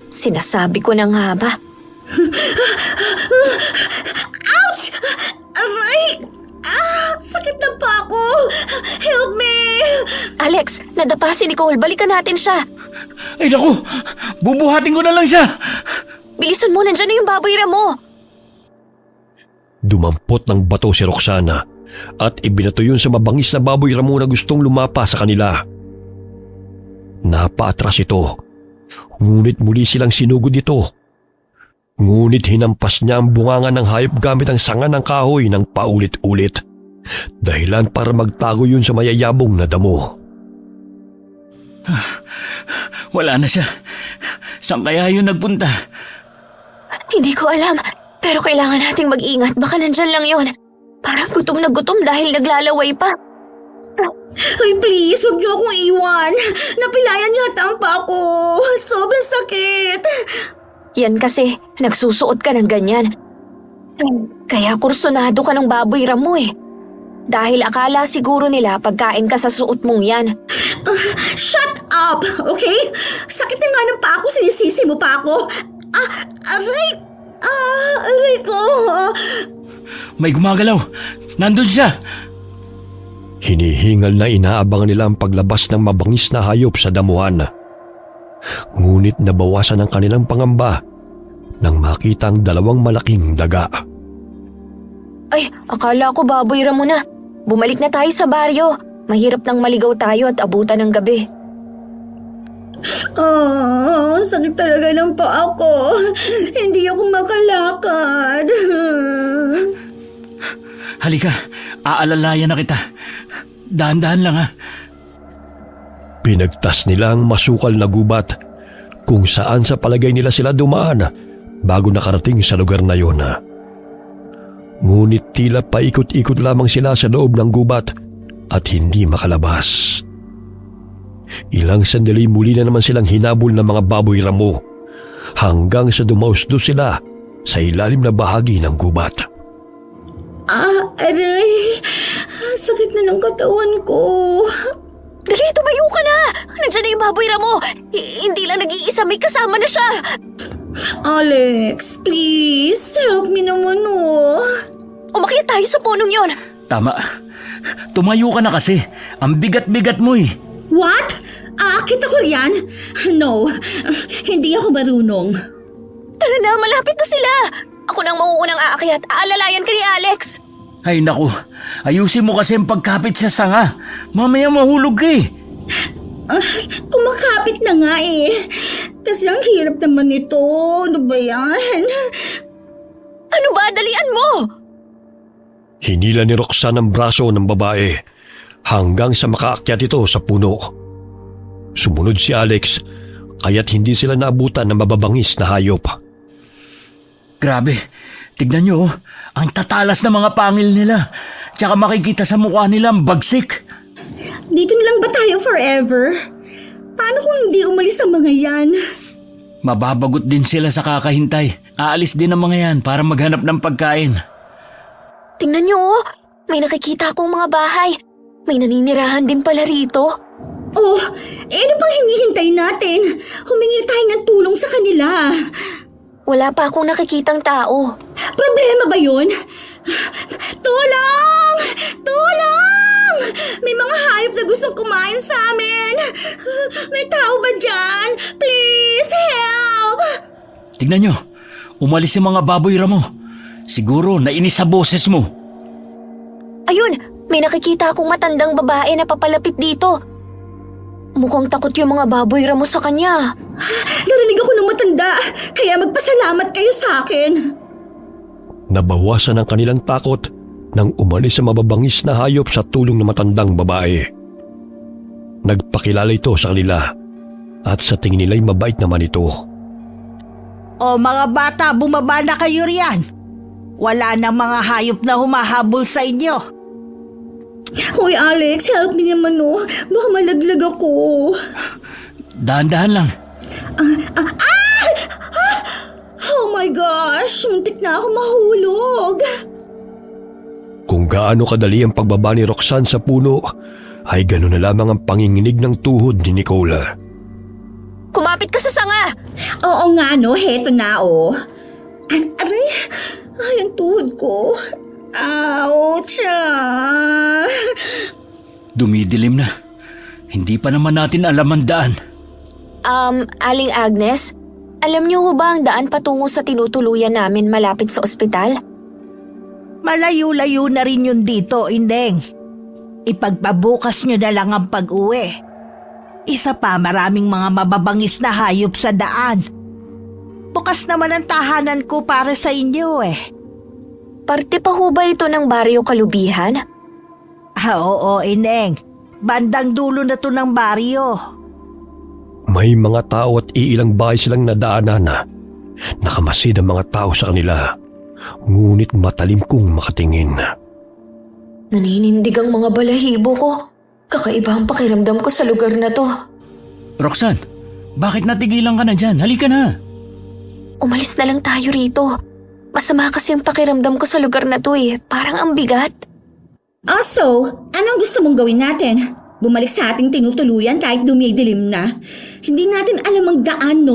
S3: Sinasabi ko na nga ba?
S1: Ouch! Aray! Sakit na pa ako! Help me!
S3: Alex, nadapa si Nicole. Balikan natin siya.
S6: Ay naku, bubuhatin ko na lang siya.
S3: Bilisan mo, nandyan na yung baboy mo.
S4: Dumampot ng bato si Roxana at ibinato yun sa mabangis na baboy ramo na gustong lumapa sa kanila. Napaatras ito, ngunit muli silang sinugod ito. Ngunit hinampas niya ang bunganga ng hayop gamit ang sanga ng kahoy ng paulit-ulit. Dahilan para magtago yun sa mayayabong na damo.
S6: Wala na siya. Saan kaya yun nagpunta?
S3: Hindi ko alam, pero kailangan nating mag-ingat. Baka nandyan lang yon. Parang gutom na gutom dahil naglalaway pa.
S1: Ay, please, huwag niyo akong iwan. Napilayan yata ang pa ako. Sobrang sakit.
S3: Yan kasi, nagsusuot ka ng ganyan. Kaya kursunado ka ng baboy mo eh. Dahil akala siguro nila pagkain ka sa suot mong yan.
S1: Shut up, okay? Sakit na nga ng pa ako, sinisisi mo pa ako. Aray! Aray ko!
S6: May gumagalaw. Nandun siya.
S4: Hinihingal na inaabangan nila ang paglabas ng mabangis na hayop sa damuhan. Ngunit nabawasan ang kanilang pangamba nang makita ang 2 malaking daga.
S3: Ay, akala ko baboy mo na. Bumalik na tayo sa baryo. Mahirap nang maligaw tayo at abutan ng gabi.
S1: Sakit talaga ng pa ako. Hindi ako makalakad.
S6: Halika, aalalayan na kita. Dahan-dahan lang ha.
S4: Pinagtas nila ang masukal na gubat kung saan sa palagay nila sila dumaan bago nakarating sa lugar na yon. Ngunit tila paikot-ikot lamang sila sa loob ng gubat at hindi makalabas. Ilang sandali muli na naman silang hinabol ng mga baboy ramo hanggang sa dumausdo sila sa ilalim na bahagi ng gubat.
S1: Aray. Sakit na ng katawan ko.
S3: Dali, tumayo ka na! Nandiyan na yung baboy Ramo! Hindi lang nag-iisa, may kasama na siya!
S1: Alex, please, help me naman
S3: Umakyat tayo sa punong yon!
S6: Tama. Tumayo ka na kasi. Ang bigat-bigat mo eh.
S1: What? Aakit ako riyan? No, hindi ako marunong.
S3: Tara na, malapit na sila! Ako nang mauunang aakyat, aalalayan ka ni Alex!
S6: Ay naku, ayusin mo kasi ang pagkapit sa sanga. Mamaya mahulog ka eh.
S1: Kumakapit na nga eh. Kasi ang hirap naman ito. Ano ba yan?
S3: Ano ba? Dalian mo!
S4: Hinila ni Roxanne ang braso ng babae hanggang sa makaakyat ito sa puno. Sumunod si Alex, kaya't hindi sila naabutan ng mababangis na hayop.
S6: Grabe, tignan nyo, ang tatalas ng mga pangil nila. Tsaka makikita sa mukha nila ang bagsik.
S1: Dito na lang ba tayo forever? Paano kung hindi umalis ang mga yan?
S6: Mababagot din sila sa kakahintay. Aalis din ang mga yan para maghanap ng pagkain.
S3: Tingnan nyo, may nakikita akong mga bahay. May naninirahan din pala rito.
S1: Oh, ano pang hinihintay natin? Humingi tayo ng tulong sa kanila.
S3: Wala pa akong nakikitang tao.
S1: Problema ba yun? Tulong! Tulong! May mga hayop na gustong kumain sa amin. May tao ba dyan? Please, help!
S6: Tignan nyo, umalis yung mga baboy Ramo. Siguro nainis sa boses mo.
S3: Ayun, may nakikita akong matandang babae na papalapit dito. Mukhang takot yung mga baboy Ramo sa kanya.
S1: Narinig ako ng matanda, kaya magpasalamat kayo sa akin.
S4: Nabawasan ang kanilang takot nang umalis sa mababangis na hayop sa tulong ng matandang babae. Nagpakilala ito sa kanila at sa tingin nila'y mabait naman ito.
S7: O mga bata, bumaba na kayo riyan. Wala nang mga hayop na humahabol sa inyo.
S1: Hoy Alex, help me naman Baka malaglag ako.
S6: Dahan-dahan lang.
S1: Oh my gosh, muntik na ako mahulog.
S4: Kung gaano kadali ang pagbaba ni Roxanne sa puno, ay gano'n na lamang ang panginginig ng tuhod ni Nicola.
S3: Kumapit ka sa sanga!
S1: Oo nga heto na Aray, ang tuhod ko. Ouch!
S6: Dumidilim na. Hindi pa naman natin alam ang daan.
S3: Aling Agnes, alam niyo ho ba ang daan patungo sa tinutuluyan namin malapit sa ospital?
S7: Malayo-layo na rin yun dito, Indeng. Ipagpabukas nyo na lang ang pag-uwi. Isa pa, maraming mga mababangis na hayop sa daan. Bukas naman ang tahanan ko para sa inyo
S3: Parte pa ho ba ito ng baryo Kalubihan?
S7: Oo, Indeng. Bandang dulo na to ng baryo.
S4: May mga tao at iilang bahay silang nadaanan na nakamasid ang mga tao sa kanila. Ngunit matalim kong makatingin.
S3: Naninindig ang mga balahibo ko. Kakaiba ang pakiramdam ko sa lugar na to.
S6: Roxanne, bakit natigilan ka na dyan? Halika na.
S3: Umalis na lang tayo rito. Masama kasi ang pakiramdam ko sa lugar na to Parang ang bigat.
S1: So, anong gusto mong gawin natin? Bumalik sa ating tinutuluyan kahit dumidilim na. Hindi natin alam ang daan,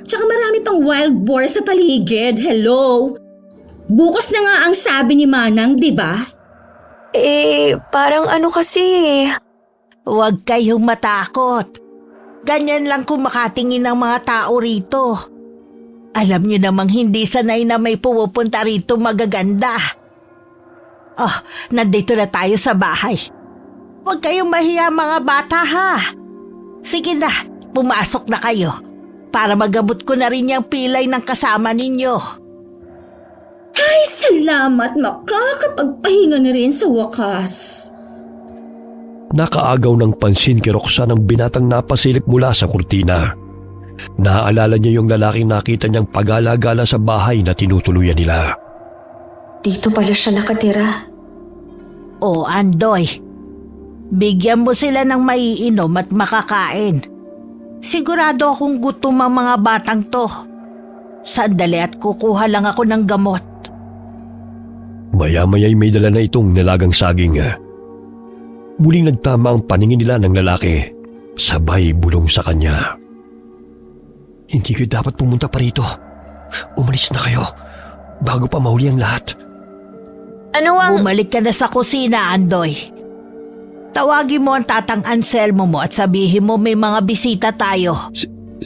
S1: Tsaka marami pang wild boar sa paligid. Hello? Bukas na nga ang sabi ni Manang, di ba?
S3: Parang ano kasi
S7: Huwag kayong matakot. Ganyan lang kung makatingin ng mga tao rito. Alam niyo namang hindi sanay na may pumupunta rito magaganda. Nandito na tayo sa bahay. Huwag kayong mahiya mga bata ha. Sige na, pumasok na kayo. Para magabot ko na rin yung pilay ng kasama ninyo.
S1: Ay, salamat, makakapagpahinga na rin sa wakas.
S4: Nakaagaw ng pansin kay Roxanne ang binatang napasilip mula sa kurtina. Naaalala niya yung lalaking nakita niyang pagala-gala sa bahay na tinutuluyan nila.
S3: Dito pala siya nakatira.
S7: O Andoy, bigyan mo sila ng maiinom at makakain. Sigurado akong gutom ang mga batang to. Sandali at kukuha lang ako ng gamot.
S4: Maya-maya'y may dala na itong nilagang saging. Muling nagtama ang paningin nila ng lalaki, sabay bulong sa kanya. Hindi kayo dapat pumunta pa rito. Umalis na kayo, bago pa mahuli ang lahat.
S3: Ano ang...
S7: Bumalik ka na sa kusina, Andoy. Tawagin mo ang tatang Anselmo mo at sabihin mo may mga bisita tayo.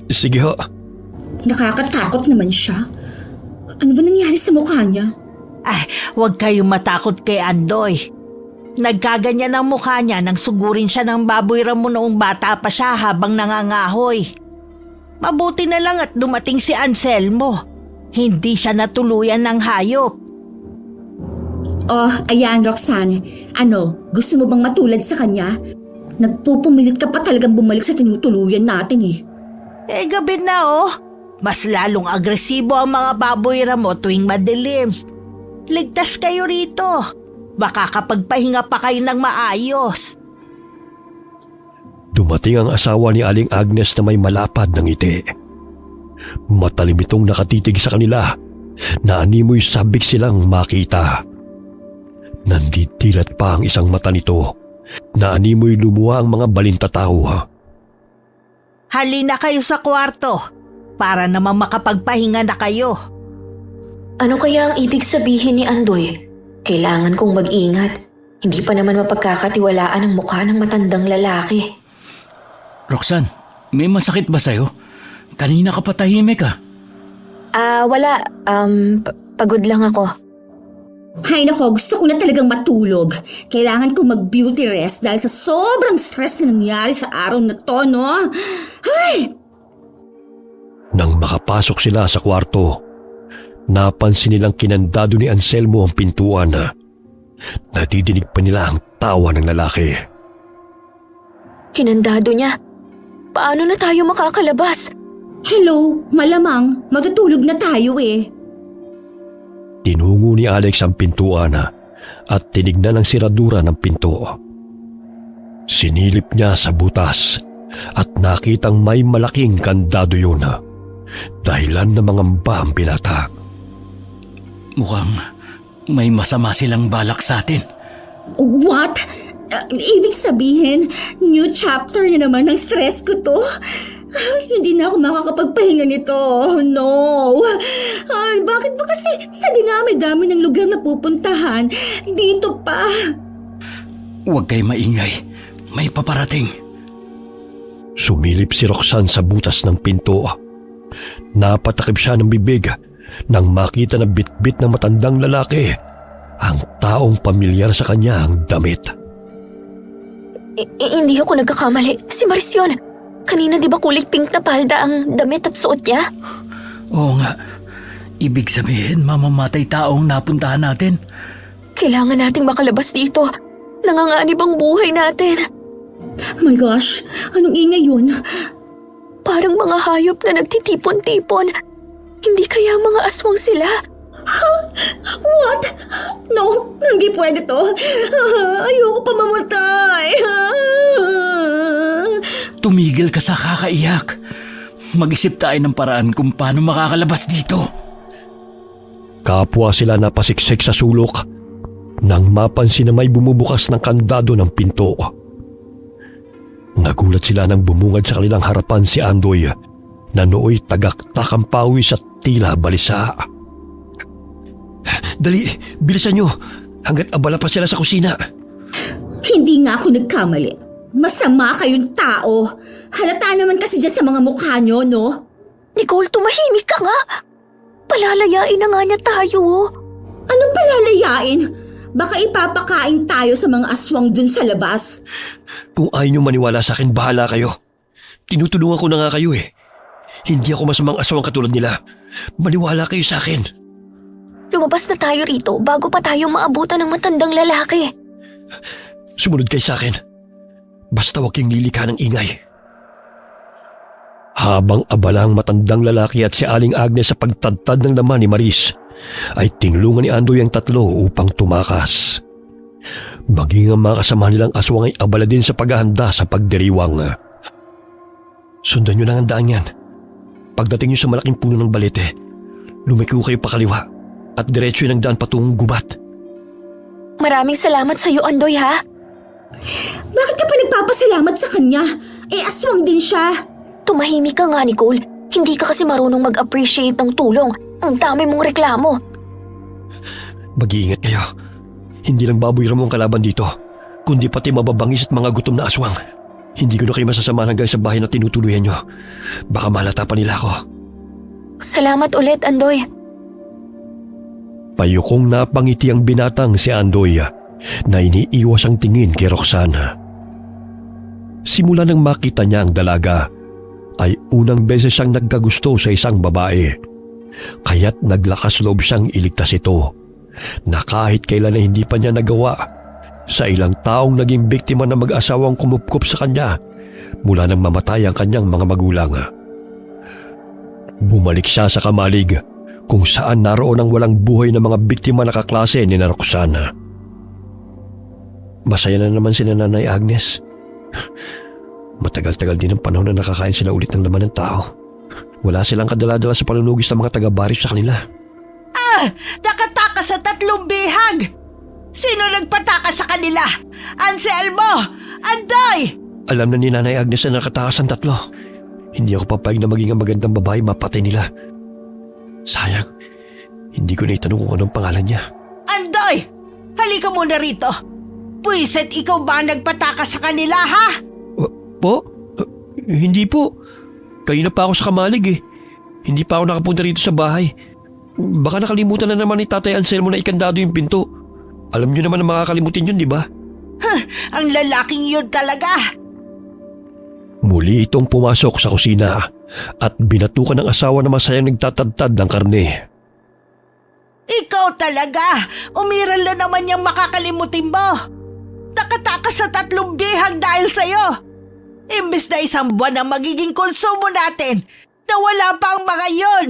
S4: Sige ho.
S1: Nakakatakot naman siya. Ano ba nangyari sa mukha niya?
S7: Ay, huwag kayong matakot kay Andoy. Nagkaganyan ang mukha niya nang sugurin siya ng baboy ramo noong bata pa siya habang nangangahoy. Mabuti na lang at dumating si Anselmo. Hindi siya natuluyan ng hayop.
S1: Oh, ayan Roxanne. Ano, gusto mo bang matulad sa kanya? Nagpupumilit ka pa talagang bumalik sa tinutuluyan natin eh.
S7: Eh, gabi na oh. Mas lalong agresibo ang mga baboy ramo tuwing madilim. Ligtas kayo rito. Baka kapagpahinga pa kayo ng maayos.
S4: Dumating ang asawa ni Aling Agnes na may malapad ng ngiti. Matalim itong nakatitig sa kanila. Naanimoy sabik silang makita. Nanditilat pa ang isang mata nito. Naanimoy lumuha ang mga balintataw.
S7: Halina kayo sa kwarto para naman makapagpahinga na kayo.
S3: Ano kaya ang ibig sabihin ni Andoy? Kailangan kong mag-ingat. Hindi pa naman mapagkakatiwalaan ang mukha ng matandang lalaki.
S6: Roxanne, may masakit ba sa'yo? Kanina ka pa tahimik ah.
S3: Wala. Pagod lang ako.
S1: Hay nako, gusto ko na talagang matulog. Kailangan ko mag-beauty rest dahil sa sobrang stress na nangyari sa araw na to, no? Ay!
S4: Nang makapasok sila sa kwarto, napansin nilang kinandado ni Anselmo ang pintuan. Nadidinig pa nila ang tawa ng lalaki.
S3: Kinandado niya. Paano na tayo makakalabas?
S1: Hello, malamang matutulog na tayo eh.
S4: Tinungo ni Alex ang pintuan at tinignan ang siradura ng pinto. Sinilip niya sa butas at nakitang may malaking kandado yun. Dahilan na mangamba ang binata.
S6: Mukhang may masama silang balak sa atin.
S1: What? Ibig sabihin, new chapter na naman ng stress ko to? Ay, hindi na ako makakapagpahinga nito. No. Ay, bakit ba kasi sa dinami-dami ng lugar na pupuntahan, dito pa?
S6: Huwag kayo maingay. May paparating.
S4: Sumilip si Roxanne sa butas ng pinto. Napatakip siya ng bibig nang makita na bitbit ng matandang lalaki ang taong pamilyar sa kanya ang damit.
S3: Hindi ako nagkakamali. Si Maricion. Kanina di ba kulay pink na palda ang damit at suot niya?
S6: Oo nga. Ibig sabihin, mamamatay taong napuntahan natin.
S3: Kailangan nating makalabas dito. Nanganganib ang buhay natin.
S1: My gosh, anong ingay yun?
S3: Parang mga hayop na nagtitipon-tipon. Hindi kaya mga aswang sila?
S1: What? No, hindi pwede to. Ayoko pa mamatay.
S6: Tumigil ka sa kakaiyak. Mag-isip tayo ng paraan kung paano makakalabas dito.
S4: Kapwa sila napasiksik sa sulok nang mapansin na may bumubukas ng kandado ng pinto. Nagulat sila nang bumungad sa kanilang harapan si Andoy na nooy tagaktak ang pawis at tila balisa. Dali, bilisan nyo hanggat abala pa sila sa kusina.
S1: Hindi nga ako nagkamali. Masama kayong tao. Halata naman kasi dyan sa mga mukha nyo, no?
S3: Nicole, tumahimik ka nga. Palalayain na nga niya tayo, oh.
S1: Anong palalayain? Baka ipapakain tayo sa mga aswang dun sa labas.
S4: Kung ayaw nyo maniwala sa akin, bahala kayo. Tinutulungan ko na nga kayo eh. Hindi ako masamang aswang katulad nila. Maniwala kayo sa akin.
S3: Lumabas na tayo rito bago pa tayo maabutan ng matandang lalaki.
S4: Sumunod kayo sa akin. Basta huwag kayong lilikha ng ingay. Habang abala ang matandang lalaki at si Aling Agnes sa pagtadtad ng laman ni Maris, ay tinulungan ni Andoy ang tatlo upang tumakas. Maging ang mga kasama nilang aswang ay abala din sa paghahanda sa pagdiriwang. Sundan nyo lang ang daan yan. Pagdating nyo sa malaking puno ng balete, lumiko kayo pakaliwa at diretso ng daan patungong gubat.
S3: Maraming salamat sa iyo, Andoy, ha?
S1: Bakit ka pa nagpapasalamat sa kanya? Aswang din siya.
S3: Tumahimik ka nga, Nicole. Hindi ka kasi marunong mag-appreciate ng tulong. Ang dami mong reklamo.
S4: Mag-iingat kayo. Hindi lang baboy ramo ang kalaban dito, kundi pati mababangis at mga gutom na aswang. Hindi ko na kayo masasamahan hanggang sa bahay na tinutuluyan nyo. Baka malata pa nila ako.
S3: Salamat ulit, Andoy.
S4: Payukong napangiti ang binatang si Andoy na iniiwas ang tingin kay Roxana. Simula nang makita niya ang dalaga, ay unang beses siyang nagkagusto sa isang babae. Kaya't naglakas loob siyang iligtas ito, na kahit kailan na hindi pa niya nagawa sa ilang taong naging biktima ng mag-asawang kumupkup sa kanya mula nang mamatay ang kanyang mga magulang. Bumalik siya sa Kamalig, kung saan naroon ang walang buhay na mga biktima na kaklase ni Roxana. Masaya na naman si Nanay Agnes. Matagal-tagal din ang panahon na nakakain sila ulit ng laman ng tao. Wala silang kadaladala sa panunugis ng mga taga-baris sa kanila.
S7: Nakatakas sa 3 bihag! Sino nagpatakas sa kanila? Anselmo! Andoy!
S4: Alam na ni Nanay Agnes na nakatakas ang 3. Hindi ako papayag na maging ang magandang babae mapatay nila. Sayang, hindi ko na itanong kung anong pangalan niya.
S7: Andoy! Halika muna rito. Puwiset, ikaw ba ang nagpatakas sa kanila, ha?
S4: Po? Hindi po. Kanina pa ako sa Kamalig eh. Hindi pa ako nakapunta rito sa bahay. Baka nakalimutan na naman ni Tatay Anselmo na ikandado yung pinto. Alam niyo naman na makakalimutin yun, di ba?
S7: Ang lalaking yun talaga.
S4: Muli itong pumasok sa kusina at binatukan ng asawa na masayang nagtatadtad ng karne.
S7: Ikaw talaga. Umiral na naman yung makakalimutin mo. Nakatakas sa 3 bihag dahil sa'yo. Imbes na 1 buwan ang magiging konsumo natin, nawala pa ang mga yon.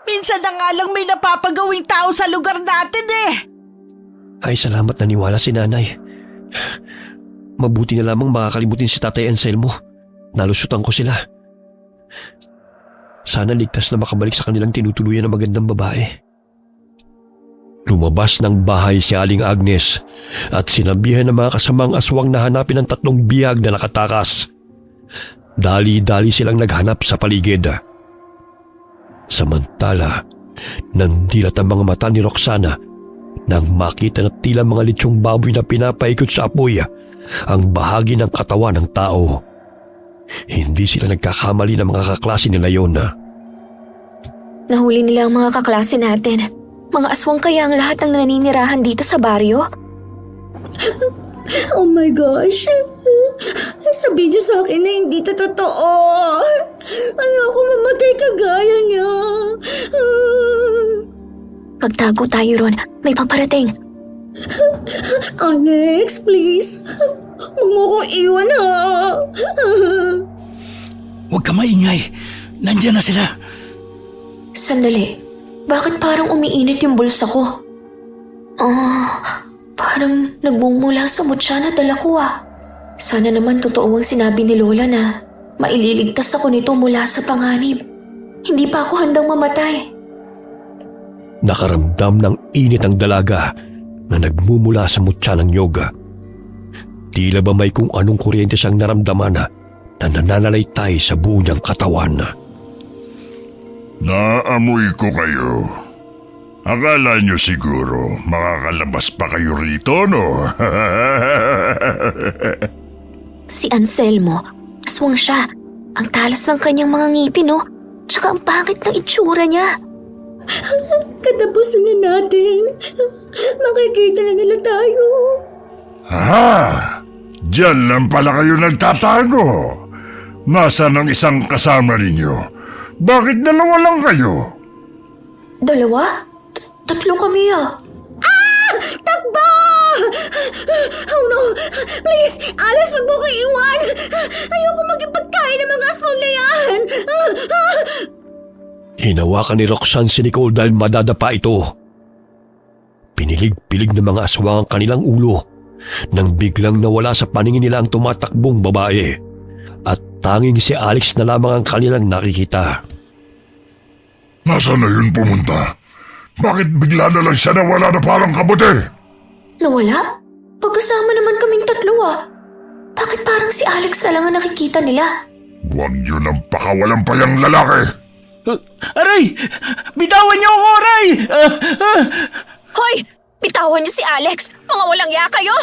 S7: Minsan na nga lang may napapagawing tao sa lugar natin eh.
S4: Ay, salamat na niwala si Nanay. Mabuti na lamang makakalimutin si Tatay Anselmo. Nalusutan ko sila. Sana ligtas na makabalik sa kanilang tinutuluyan ng magandang babae. Lumabas ng bahay si Aling Agnes at sinabihan ng mga kasamang aswang na hanapin ang 3 bihag na nakatakas. Dali-dali silang naghanap sa paligid. Samantala, nandilat ang mga mata ni Roxana nang makita na tila mga litsyong baboy na pinapaikot sa apoy ang bahagi ng katawan ng tao. Hindi sila nagkakamali ng mga kaklase nila yon.
S3: Nahuli nila ang mga kaklase natin. Mga aswang kaya ang lahat ng naninirahan dito sa baryo?
S1: Oh my gosh. Sabihin niyo sa akin na hindi ito totoo. Ayoko mamatay kagaya niya.
S3: Pagtago tayo ron, may paparating.
S1: Alex, please. Huwag mo kong iwan, ha.
S5: Huwag ka maingay. Nandiyan na sila.
S3: Sandali, bakit parang umiinit yung bulsa ko? Parang nagmumula sa mutya na dala ko ah. Sana naman totoo ang sinabi ni Lola na maililigtas ako nito mula sa panganib. Hindi pa ako handang mamatay.
S4: Nakaramdam ng init ang dalaga na nagmumula sa mutya ng yoga. Tila ba may kung anong kuryente siyang naramdaman na nananalaytay sa buo niyang katawan.
S8: Naamoy ko kayo. Akala nyo siguro makakalabas pa kayo rito, no?
S3: Si Anselmo, aswang siya. Ang talas ng kanyang mga ngipin, no? Tsaka ang pangit ng itsura niya.
S1: Katapusan na natin. Makikita lang nila tayo.
S8: Diyan lang pala kayo nagtatago. Nasaan ang isang kasama ninyo? Bakit 2 lang kayo?
S3: 2? 3 kami ah.
S1: Takbo! Oh no! Please, Alice, wag mo ko iwan! Ayoko maging pagkain ng mga aswang na yan!
S4: Hinawakan ni Roxanne si Nicole dahil madadapa ito. Pinilig-pilig ng mga aswang ang kanilang ulo nang biglang nawala sa paningin nila ang tumatakbong babae at tanging si Alex na lamang ang kanilang nakikita.
S8: Nasaan na yun pumunta? Bakit bigla na lang siya nawala na parang kabote?
S3: Nawala? Pagkasama naman kaming tatlo Bakit parang si Alex na lang ang nakikita nila?
S8: Huwag yun ang pakawalampayang lalaki.
S6: Aray! Bitawan niyo ako, Aray!
S3: Hoy! Bitawan niyo si Alex! Mga walang ya kayo!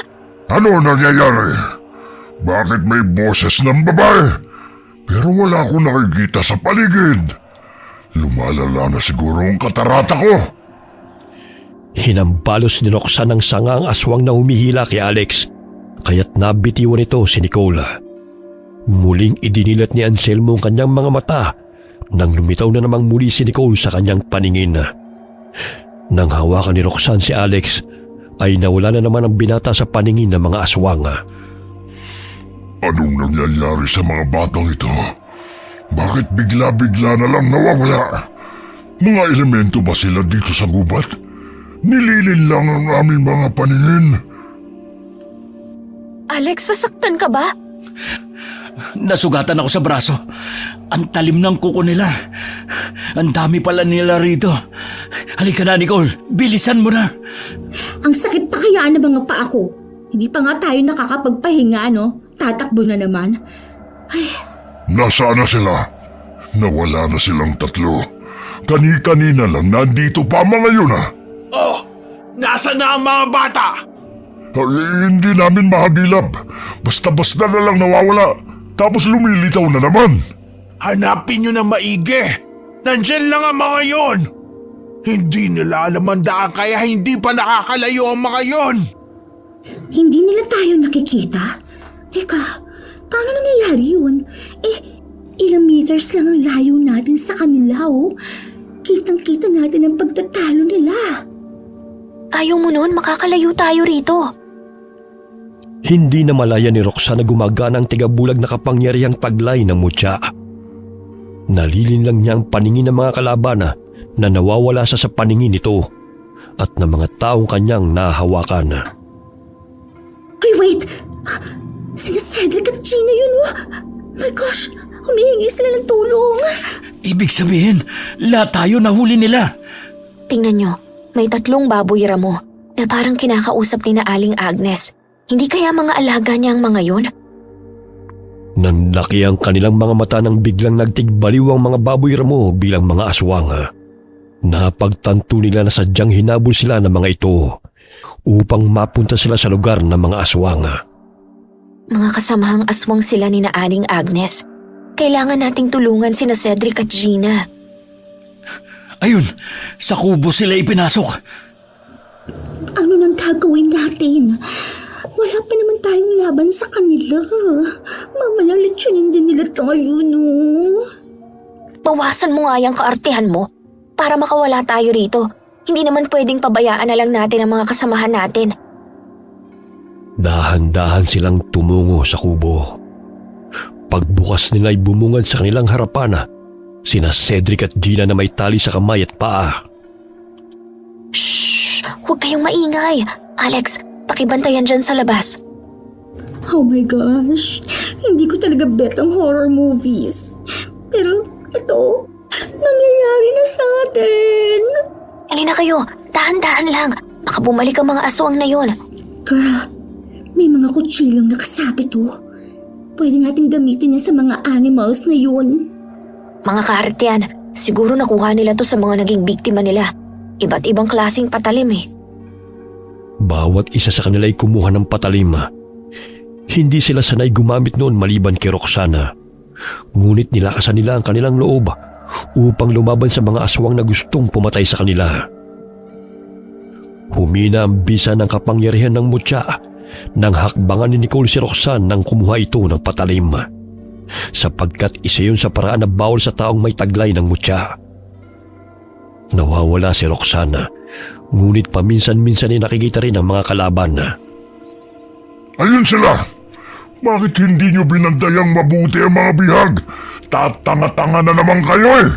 S8: Ano nangyayari? Bakit may boses ng babae? Pero wala akong nakikita sa paligid. Lumalala na siguro ang katarata ko.
S4: Hinambalos ni Roxanne ang sanga ang aswang na humihila kay Alex, kaya't nabitiwan ito si Nicole. Muling idinilat ni Anselmo ang kanyang mga mata nang lumitaw na namang muli si Nicole sa kanyang paningin. Nang hawakan ni Roxanne si Alex, ay nawala na naman ang binata sa paningin ng mga aswang.
S8: Anong nangyayari sa mga batang ito? Bakit bigla-bigla na lang nawawala? Mga elemento ba sila dito sa gubat? Nililin lang ang aming mga paningin.
S3: Alex, nasaktan ka ba?
S6: Nasugatan ako sa braso. Ang talim ng kuko nila. Ang dami pala nila rito. Halika na, Nicole. Bilisan mo na.
S1: Ang sakit pa kaya ng mga paa ko. Hindi pa nga tayo nakakapagpahinga, no? Tatakbo na naman. Ay,
S8: Nasaan na sila? Nawala na silang tatlo. Kani-kanina lang nandito pa mga yun
S9: Oh, nasa na ang mga bata?
S8: Hindi namin mahagilap. Basta-basta na lang nawawala. Tapos lumilitaw na naman.
S9: Hanapin nyo na maigi. Nandyan lang ang mga yon. Hindi nila alam ang daan kaya hindi pa nakakalayo ang mga yon.
S1: hindi nila tayo nakikita? Teka, paano nangyayari yun? Ilang meters lang ang layo natin sa kanila, oh. Kitang-kita natin ang pagtatalo nila.
S3: Ayaw mo noon, makakalayo tayo rito.
S4: Hindi na malaya ni Roxanne na gumagana ang tigabulag na kapangyarihang taglay ng mutya. Nalilin lang niya ang paningin ng mga kalaban na nawawala sa paningin nito at ng mga taong kanyang nahahawakan.
S1: Ay, wait! Sina Cedric at Gina yun, oh. My gosh, humihingi sila ng tulong.
S6: Ibig sabihin, lahat tayo nahuli nila.
S3: Tingnan nyo, may 3 baboy ramo na parang kinakausap ni na Aling Agnes. Hindi kaya mga alaga niya ang mga yon?
S4: Nanlaki ang kanilang mga mata nang biglang nagtigbaliw ang mga baboy ramo bilang mga aswang. Napagtanto nila na sadyang hinabol sila ng mga ito upang mapunta sila sa lugar ng mga aswang.
S3: Mga kasamahang aswang sila ni na Aling Agnes. Kailangan nating tulungan sina Cedric at Gina.
S6: Ayun, sa kubo sila ipinasok.
S1: Ano nang gagawin natin? Wala pa naman tayong laban sa kanila. Mamaya lechonin din nila tayo, no?
S3: Bawasan mo nga yung kaartehan mo para makawala tayo rito. Hindi naman pwedeng pabayaan na lang natin ang mga kasamahan natin.
S4: Dahan-dahan silang tumungo sa kubo. Pagbukas nila ay bumungad sa kanilang harapan sina Cedric at Gina na may tali sa kamay at paa.
S3: Shh! Huwag kayong maingay. Alex, pakibantayan dyan sa labas.
S1: Oh my gosh, hindi ko talaga bet ang horror movies. Pero ito, nangyayari na sa atin.
S3: Halina kayo, dahan-dahan lang. Baka bumalik ang mga aswang na yon.
S1: Girl, may mga kutsilong nakasapit, oh. Pwede natin gamitin yan sa mga animals na yun.
S3: Mga kaartehan, siguro nakuha nila to sa mga naging biktima nila. Iba't ibang klaseng patalim eh.
S4: Bawat isa sa kanila ay kumuha ng patalim. Hindi sila sanay gumamit noon maliban kay Roxana. Ngunit nilakasan nila ang kanilang loob upang lumaban sa mga aswang na gustong pumatay sa kanila. Humina ang bisa ng kapangyarihan ng mutya nang hakbangan ni Nicole si Roxanne nang kumuha ito ng patalim. Sapagkat isa yun sa paraan na bawal sa taong may taglay ng mutya. Nawawala si Roxana, ngunit paminsan-minsan ay nakikita rin ang mga kalaban.
S8: Ayun sila! Bakit hindi nyo binandayang mabuti ang mga bihag? Tatanga-tanga na naman kayo eh!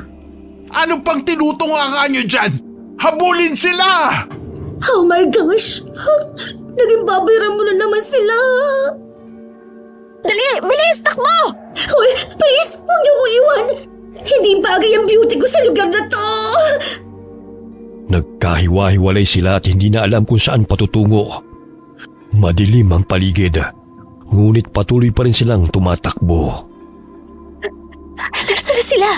S9: Ano pang tinutunga nyo dyan? Habulin sila!
S1: Oh my gosh! Naging babayaran mo na naman sila!
S3: Dali! Bilis! Takbo!
S1: Hoy, please! Huwag niyo ko iwan! Hindi bagay ang beauty ko sa lugar na to!
S4: Nagkahiwa-hiwalay sila at hindi na alam kung saan patutungo. Madilim ang paligid, ngunit patuloy pa rin silang tumatakbo.
S3: Nasaan na sila?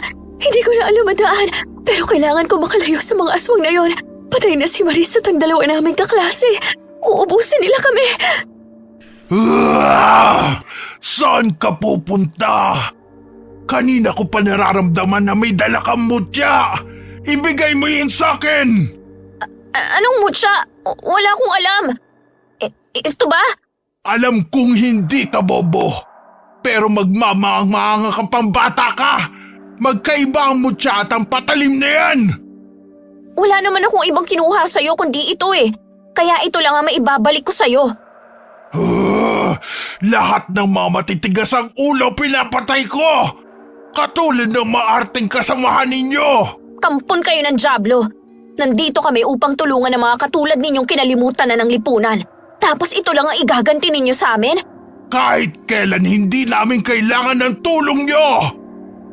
S3: Hindi ko na alam ang daan. Pero kailangan ko makalayo sa mga aswang na yon. Patay na si Maris at ang dalawa naming kaklase. Uubusin nila kami.
S9: Saan ka pupunta? Kanina ko pa nararamdaman na may dala kang mutya. Ibigay mo yun sa akin.
S3: Anong mutya? Wala akong alam. Ito ba?
S9: Alam kong hindi ka bobo. Pero magmamahanga ka pang bata ka. Magkaiba ang mutya at ang patalim na yan.
S3: Wala naman akong ibang kinuha sa'yo kundi ito eh. Kaya ito lang ang maibabalik ko sa'yo.
S9: Lahat ng mga matitigas ang ulo pinapatay ko. Katulad ng maarting kasamahan ninyo.
S3: Kampon kayo ng dyablo. Nandito kami upang tulungan ang mga katulad ninyong kinalimutan na ng lipunan. Tapos ito lang ang igaganti ninyo sa amin?
S9: Kahit kailan hindi namin kailangan ng tulong nyo.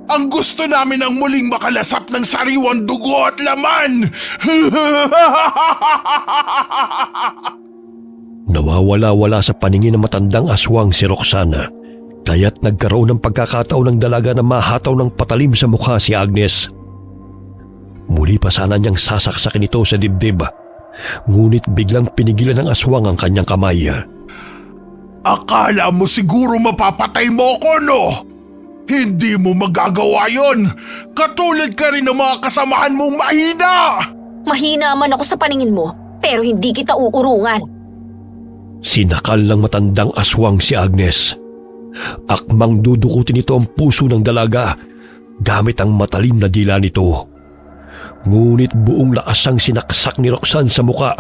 S9: Ang gusto namin ang muling makalasap ng sariwang dugo at laman.
S4: Nawawala-wala sa paningin ng matandang aswang si Roxana, kaya't nagkaroon ng pagkakataon ng dalaga na mahataw ng patalim sa mukha si Agnes. Muli pa sana niyang sasaksakin ito sa dibdib, ngunit biglang pinigilan ng aswang ang kanyang kamay.
S9: Akala mo siguro mapapatay mo ko, no? Hindi mo magagawa yon. Katulad ka rin ng mga kasamahan mong mahina.
S3: Mahina man ako sa paningin mo, pero hindi kita uurungan.
S4: Sinakal ng matandang aswang si Agnes. Akmang dudukutin nito ang puso ng dalaga gamit ang matalim na dila nito. Ngunit buong lakas ang sinaksak ni Roxanne sa muka,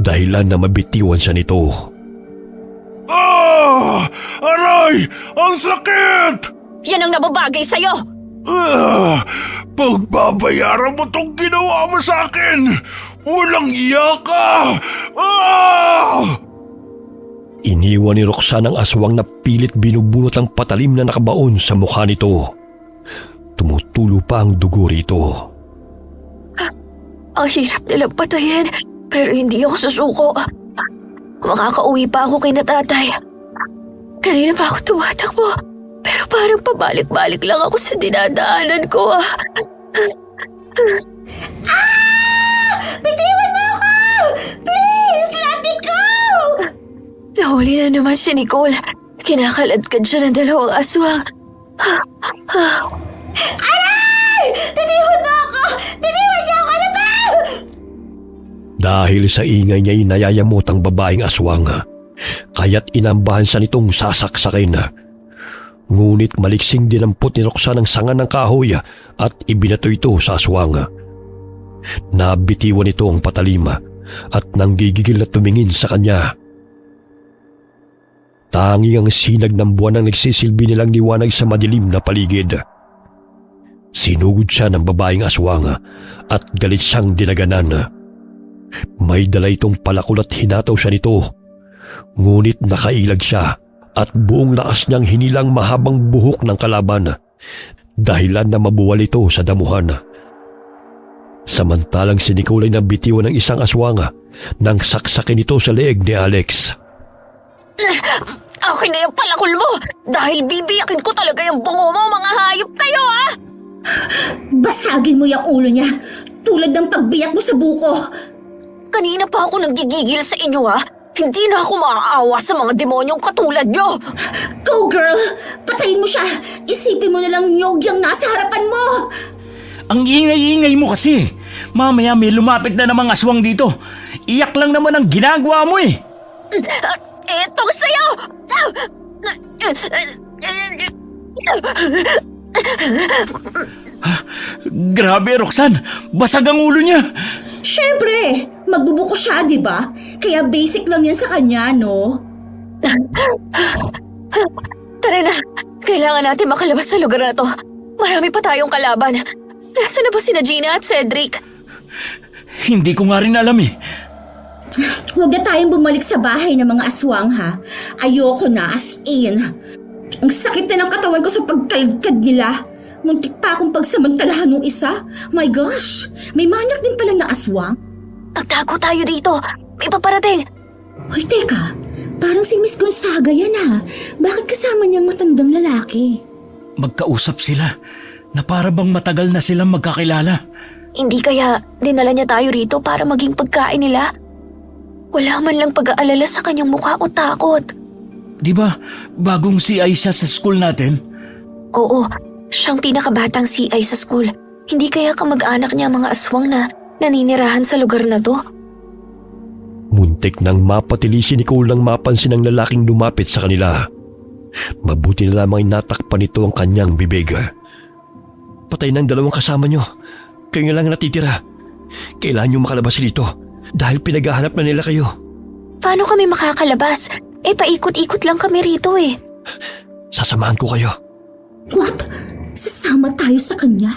S4: dahilan na mabitiwan siya nito.
S9: Aray! Ang sakit!
S3: Yan ang nababagay sa'yo!
S9: Pagbabayaran mo tong ginawa mo sa akin! Walang iya ka!
S4: Iniwan ni Roxanne ang aswang na pilit binubunot ang patalim na nakabaon sa mukha nito. Tumutulo pa ang dugo rito.
S3: Ang hirap nilang patayin, pero hindi ako susuko. Makakauwi pa ako kay na tatay. Kanina pa ako tumatakbo, pero parang pabalik-balik lang ako sa dinadaanan ko.
S1: Bitiwan mo ako! Please, let me go!
S3: Nahuli na naman si Nicole. Kinakaladkad siya ng dalawang aswang.
S1: Aray! Bitiwan mo ako! Bitiwan niyo ako na ba?
S4: Dahil sa ingay niya'y nayayamot ang babaeng aswang, kaya't inambahan siya nitong sasaksakin. Ngunit maliksing dinampot ni Roxanne ang sanga ng kahoy at ibinato ito sa aswang. Nabitiwan ito ang patalima at nanggigigil na tumingin sa kanya. Tanging ang sinag ng buwan ang nagsisilbi nilang liwanag sa madilim na paligid. Sinugod siya ng babaeng aswang at galit siyang dinaganan. May dala itong palakol at hinataw siya nito. Ngunit nakailag siya at buong lakas niyang hinilang mahabang buhok ng kalaban, dahilan na mabuwal ito sa damuhan. Samantalang si Nicole ay nabitiwan ng isang aswang nang saksakin ito sa leeg ni Alex.
S3: Akin na yung palakol mo! Dahil bibiyakin ko talaga yung bungo mo, mga hayop kayo, ha!
S1: Basagin mo yung ulo niya, tulad ng pagbiyak mo sa buko.
S3: Kanina pa ako nagigigil sa inyo, ha? Hindi na ako maaawa sa mga demonyong katulad nyo!
S1: Go, girl! Patayin mo siya! Isipin mo na lang nyog yung nasa harapan mo!
S6: Ang ingay-ingay mo kasi. Mamaya may lumapit na namang aswang dito. Iyak lang naman ang ginagawa mo eh.
S3: Itong sa'yo!
S6: Grabe, Roxanne. Basag ang ulo niya.
S1: Siyempre, magbubuko siya, di ba? Kaya basic lang yan sa kanya, no?
S3: Tara na, kailangan natin makalabas sa lugar na to. Marami pa tayong kalaban. Nasaan na ba sina Gina at Cedric?
S6: Hindi ko nga rin alam eh.
S1: Huwag na tayong bumalik sa bahay ng mga aswang ha. Ayoko na, as in. Ang sakit na ng katawan ko sa pagkalkad nila. Muntik pa akong pagsamantalahan ng isa. My gosh, may manyak din pala na aswang.
S3: Magtago tayo dito. May paparating.
S1: Hoy, teka. Parang si Miss Gonzaga yan ha. Bakit kasama niyang matandang lalaki?
S6: Magkausap sila na para bang matagal na silang magkakilala.
S3: Hindi kaya dinala niya tayo rito para maging pagkain nila? Wala man lang pag-aalala sa kanyang mukha o takot.
S6: Di ba, bagong CI siya sa school natin?
S3: Oo, siyang pinakabatang CI sa school. Hindi kaya kamag-anak niya mga aswang na naninirahan sa lugar na to?
S4: Muntik nang mapatili si Nicole nang mapansin ang lalaking lumapit sa kanila. Mabuti na lamang natakpan nito ang kanyang bibig. Patay na ang dalawang kasama nyo. Kayo na lang natitira. Kailangan nyo makalabas dito dahil pinaghahanap na nila kayo.
S3: Paano kami makakalabas? Paikot-ikot lang kami rito eh.
S4: Sasamahan ko kayo.
S1: What? Sasama tayo sa kanya?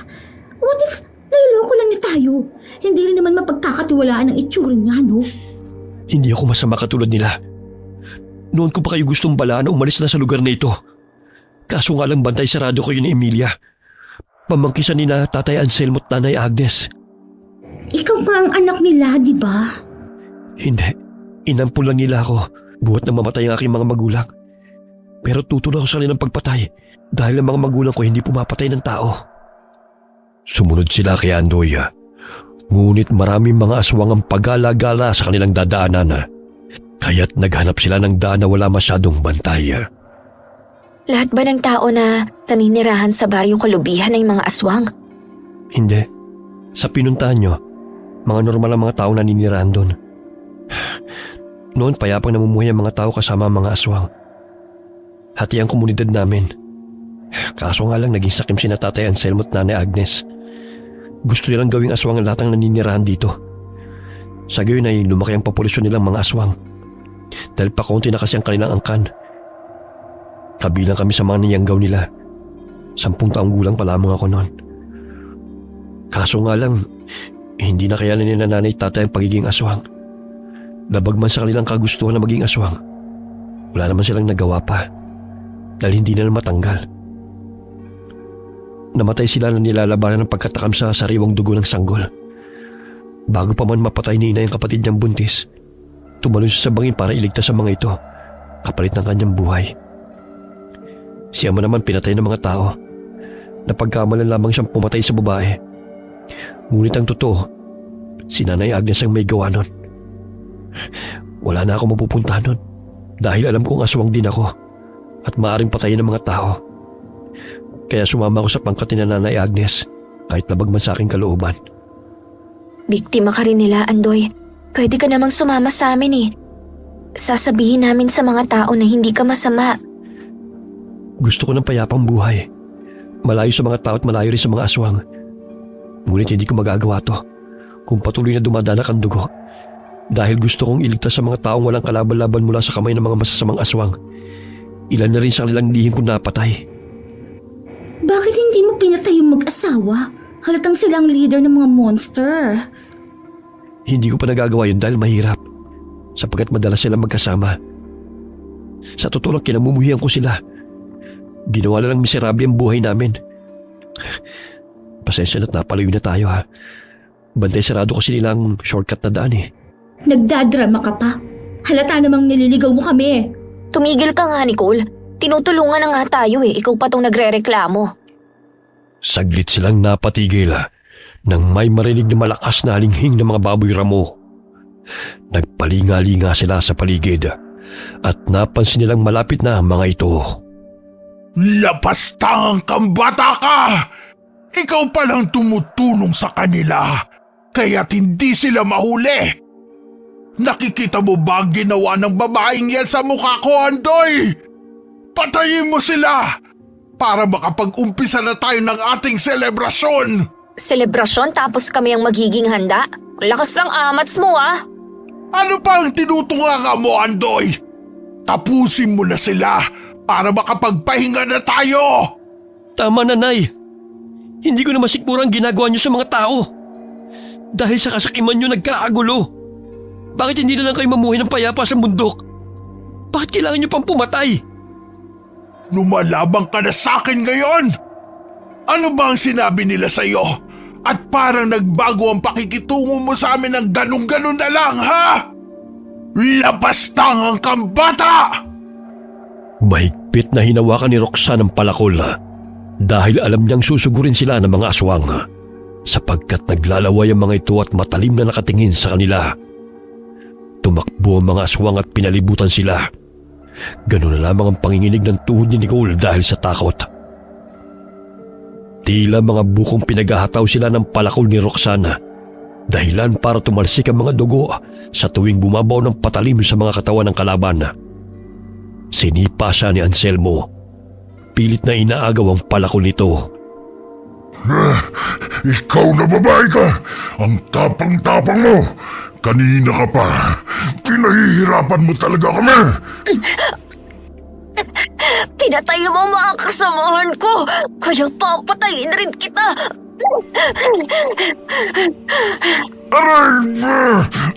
S1: What if naloloko lang niya tayo? Hindi rin naman mapagkakatiwalaan ang itsura niya, no?
S4: Hindi ako masama katulad nila. Noon ko pa kayo gustong balaan na umalis na sa lugar na ito. Kaso nga lang bantay sarado kayo ni Emilia. Pamangkisan ni na Tatay Anselmo at Nanay Agnes.
S1: Ikaw pa ang anak nila, di ba?
S4: Hindi. Inampun lang nila ako buhat na mamatay ang aking mga magulang. Pero tutulong ako sa kanilang pagpatay dahil ang mga magulang ko hindi pumapatay ng tao. Sumunod sila kay Andoy. Ngunit maraming mga aswang ang pagala-gala sa kanilang dadaanan. Kaya't naghanap sila ng daan na wala masyadong bantay.
S3: Lahat ba ng tao na naninirahan sa baryong kalubihan ay mga aswang?
S4: Hindi. Sa pinuntahan nyo, mga normal ang mga tao na naninirahan doon. Noon payapang namumuhay ang mga tao kasama ang mga aswang. Hati ang komunidad namin. Kaso nga lang naging sakim sina Tatay Anselmo at Nanay Agnes. Gusto nilang gawing aswang ang lahat ng naninirahan dito. Sa gayon ay lumaki ang populasyon nilang mga aswang. Dahil pakaunti na kasi ang kanilang angkan. Kabilang kami sa mga niyanggaw nila. 10 taong gulang pa lamang ako noon. Kaso nga lang, hindi na kaya nila nanay tatay ang pagiging aswang. Labag man sa kanilang kagustuhan na maging aswang, wala naman silang nagawa pa dahil hindi na matanggal. Namatay sila na nilalabanan ng pagkatakam sa sariwang dugo ng sanggol. Bago pa man mapatay ni Ina yung kapatid niyang buntis, tumalon siya sa bangin para iligtas sa mga ito, kapalit ng kanyang buhay. Siya man naman pinatay ng mga tao. Napagkamalan lamang siyang pumatay sa babae. Ngunit ang totoo, si Nanay Agnes ang may gawa nun. Wala na ako mapupunta nun dahil alam kong aswang din ako at maaaring patayin ng mga tao. Kaya sumama ako sa pangkat ni Nanay Agnes kahit labag man sa aking kalooban.
S3: Biktima ka rin nila, Andoy. Pwede ka namang sumama sa amin eh. Sasabihin namin sa mga tao na hindi ka masama.
S4: Gusto ko ng payapang buhay. Malayo sa mga tao at malayo rin sa mga aswang. Ngunit hindi ko magagawa to kung patuloy na dumadanak ang dugo. Dahil gusto kong iligtas sa mga taong walang kalaban-laban mula sa kamay ng mga masasamang aswang. Ilan na rin sa kanilang lihim kong napatay.
S1: Bakit hindi mo pinatay yung mag-asawa? Halatang silang leader ng mga monster.
S4: Hindi ko pa nagagawa yun dahil mahirap. Sapagkat madalas silang magkasama. Sa totoo lang kinamumuhian ko sila. Ginawa na lang miserable ang buhay namin. Pasensya na't napalayo na tayo ha. Bantay sarado kasi nilang shortcut na daan eh.
S1: Nagdadrama ka pa. Halata namang nililigaw mo kami.
S3: Tumigil ka nga, Nicole. Tinutulungan na nga tayo eh. Ikaw pa tong nagre-reklamo.
S4: Saglit silang napatigil nang may marinig na malakas na halinghing ng mga baboy ramo. Nagpalinga-linga sila sa paligid at napansin nilang malapit na ang mga ito.
S9: Lapastang kang bata ka! Ikaw palang tumutulong sa kanila, kaya't hindi sila mahuli. Nakikita mo ba ang ginawa ng babaeng yan sa mukha ko, Andoy? Patayin mo sila para makapag-umpisa na tayo ng ating selebrasyon.
S3: Selebrasyon tapos kami ang magiging handa? Lakas ng amats mo ah!
S9: Ano pa ang tinutunganga mo, Andoy? Tapusin mo na sila para makapagpahinga na tayo.
S4: Tama na, Nay. Hindi ko na masikmura ang ginagawa niyo sa mga tao. Dahil sa kasakiman niyo nagkaagulo. Bakit hindi na lang kayo mamuhay ng payapa sa bundok? Bakit kailangan niyo pang pumatay?
S9: Lumalabang ka na sa akin ngayon. Ano ba ang sinabi nila sa'yo? At parang nagbago ang pakikitungo mo sa amin ng ganun-ganun na lang, ha? Lapastangang kang bata!
S4: Mahigpit na hinawakan ni Roxanne ang palakol dahil alam niyang susugurin sila ng mga aswang sapagkat naglalaway ang mga ito at matalim na nakatingin sa kanila. Tumakbo ang mga aswang at pinalibutan sila. Ganun na lamang ang panginginig ng tuhod ni Nicole dahil sa takot. Tila mga bukong pinaghahataw sila ng palakol ni Roxanne, dahilan para tumalsik ang mga dugo sa tuwing bumabaw ng patalim sa mga katawan ng kalaban. Sinipa siya ni Anselmo. Pilit na inaagaw ang palakol nito.
S8: Ikaw na babae ka! Ang tapang-tapang mo! Kanina ka pa! Pinahihirapan mo talaga kami!
S3: Pinatay mo ang mga kasamahan ko, kaya papatayin rin kita.
S8: Aray!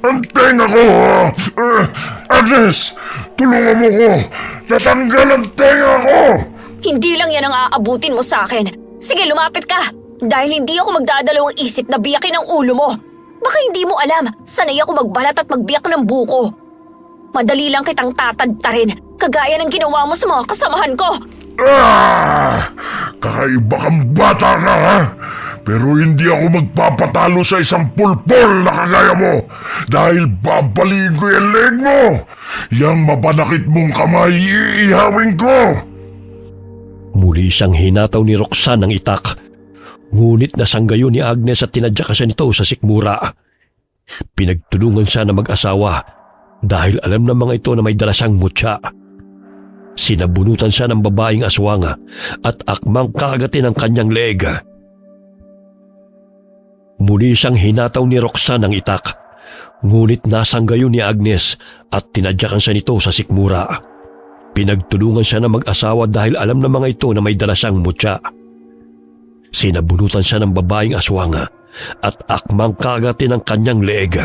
S8: Ang tenga ko! Agnes! Tulungan mo ko! Natanggal ang tenga ko!
S3: Hindi lang yan ang aabutin mo sa akin. Sige, lumapit ka. Dahil hindi ako magdadalawang isip na biyakin ang ulo mo. Baka hindi mo alam, sanay ako magbalat at magbiyak ng buko. Madali lang kitang tatadtarin, kagaya ng ginawa mo sa mga kasamahan ko.
S8: Kakaiba kang bata ka, ha? Pero hindi ako magpapatalo sa isang pulpol na kagaya mo dahil babaliin ko yung leg mo. Yang mapanakit mong kamay, iihawin ko.
S4: Muli siyang hinataw ni Roxanne ang itak. Ngunit nasanggayo ni Agnes at tinadya siya nito sa sikmura. Pinagtulungan siya na mag-asawa dahil alam ng mga ito na may dala siyang mutya. Sinabunutan siya ng babaeng aswang at akmang kakagatin ang kanyang leeg. Muli siyang hinataw ni Roxanne ang itak. Ngunit nasanggayo ni Agnes at tinadyakan siya nito sa sikmura. Pinagtulungan siya na mag-asawa dahil alam ng mga ito na may dala siyang mutya. Sinabunutan siya ng babaeng aswang at akmang kagatin ang kanyang leeg.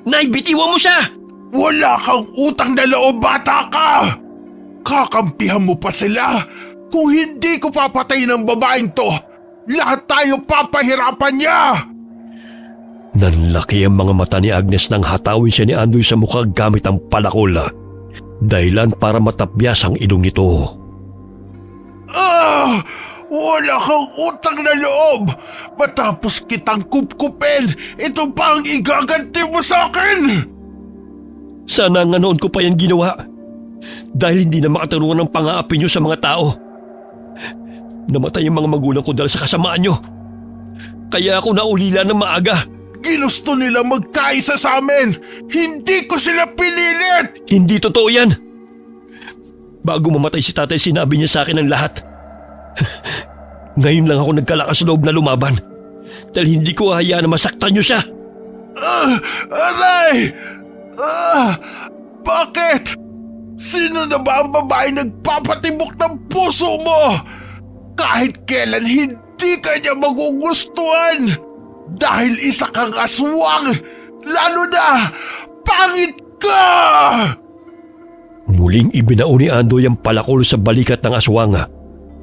S6: Nay, bitiwan mo siya!
S9: Wala kang utang na loob, bata ka! Kakampihan mo pa sila. Kung hindi ko papatay ng babaeng to, lahat tayo papahirapan niya!
S4: Nanlaki ang mga mata ni Agnes nang hatawin siya ni Andoy sa mukha gamit ang palakol. Dahilan para matapyas ang ilong nito.
S9: Wala kang utang na loob! Matapos kitang kupkupin, ito pa ang igaganti mo sa akin!
S4: Sana nga noon ko pa yan ginawa. Dahil hindi na makatulungan ng pang-aapi niyo sa mga tao. Namatay ang mga magulang ko dahil sa kasamaan niyo. Kaya ako naulila ng maaga.
S9: Ginusto nila magkaisa sa amin! Hindi ko sila pinilit!
S4: Hindi totoo yan. Bago mamatay si tatay, sinabi niya sa akin ang lahat. Ngayon lang ako nagkalakas loob na lumaban. Dahil hindi ko hayaan na masaktan niyo siya.
S9: Aray! Bakit? Sino na ba ang babae nagpapatibok ng puso mo? Kahit kailan hindi ka niya magugustuhan. Dahil isa kang aswang, lalo na pangit ka!
S4: Muling ibinao ni Andoy ang palakol sa balikat ng aswang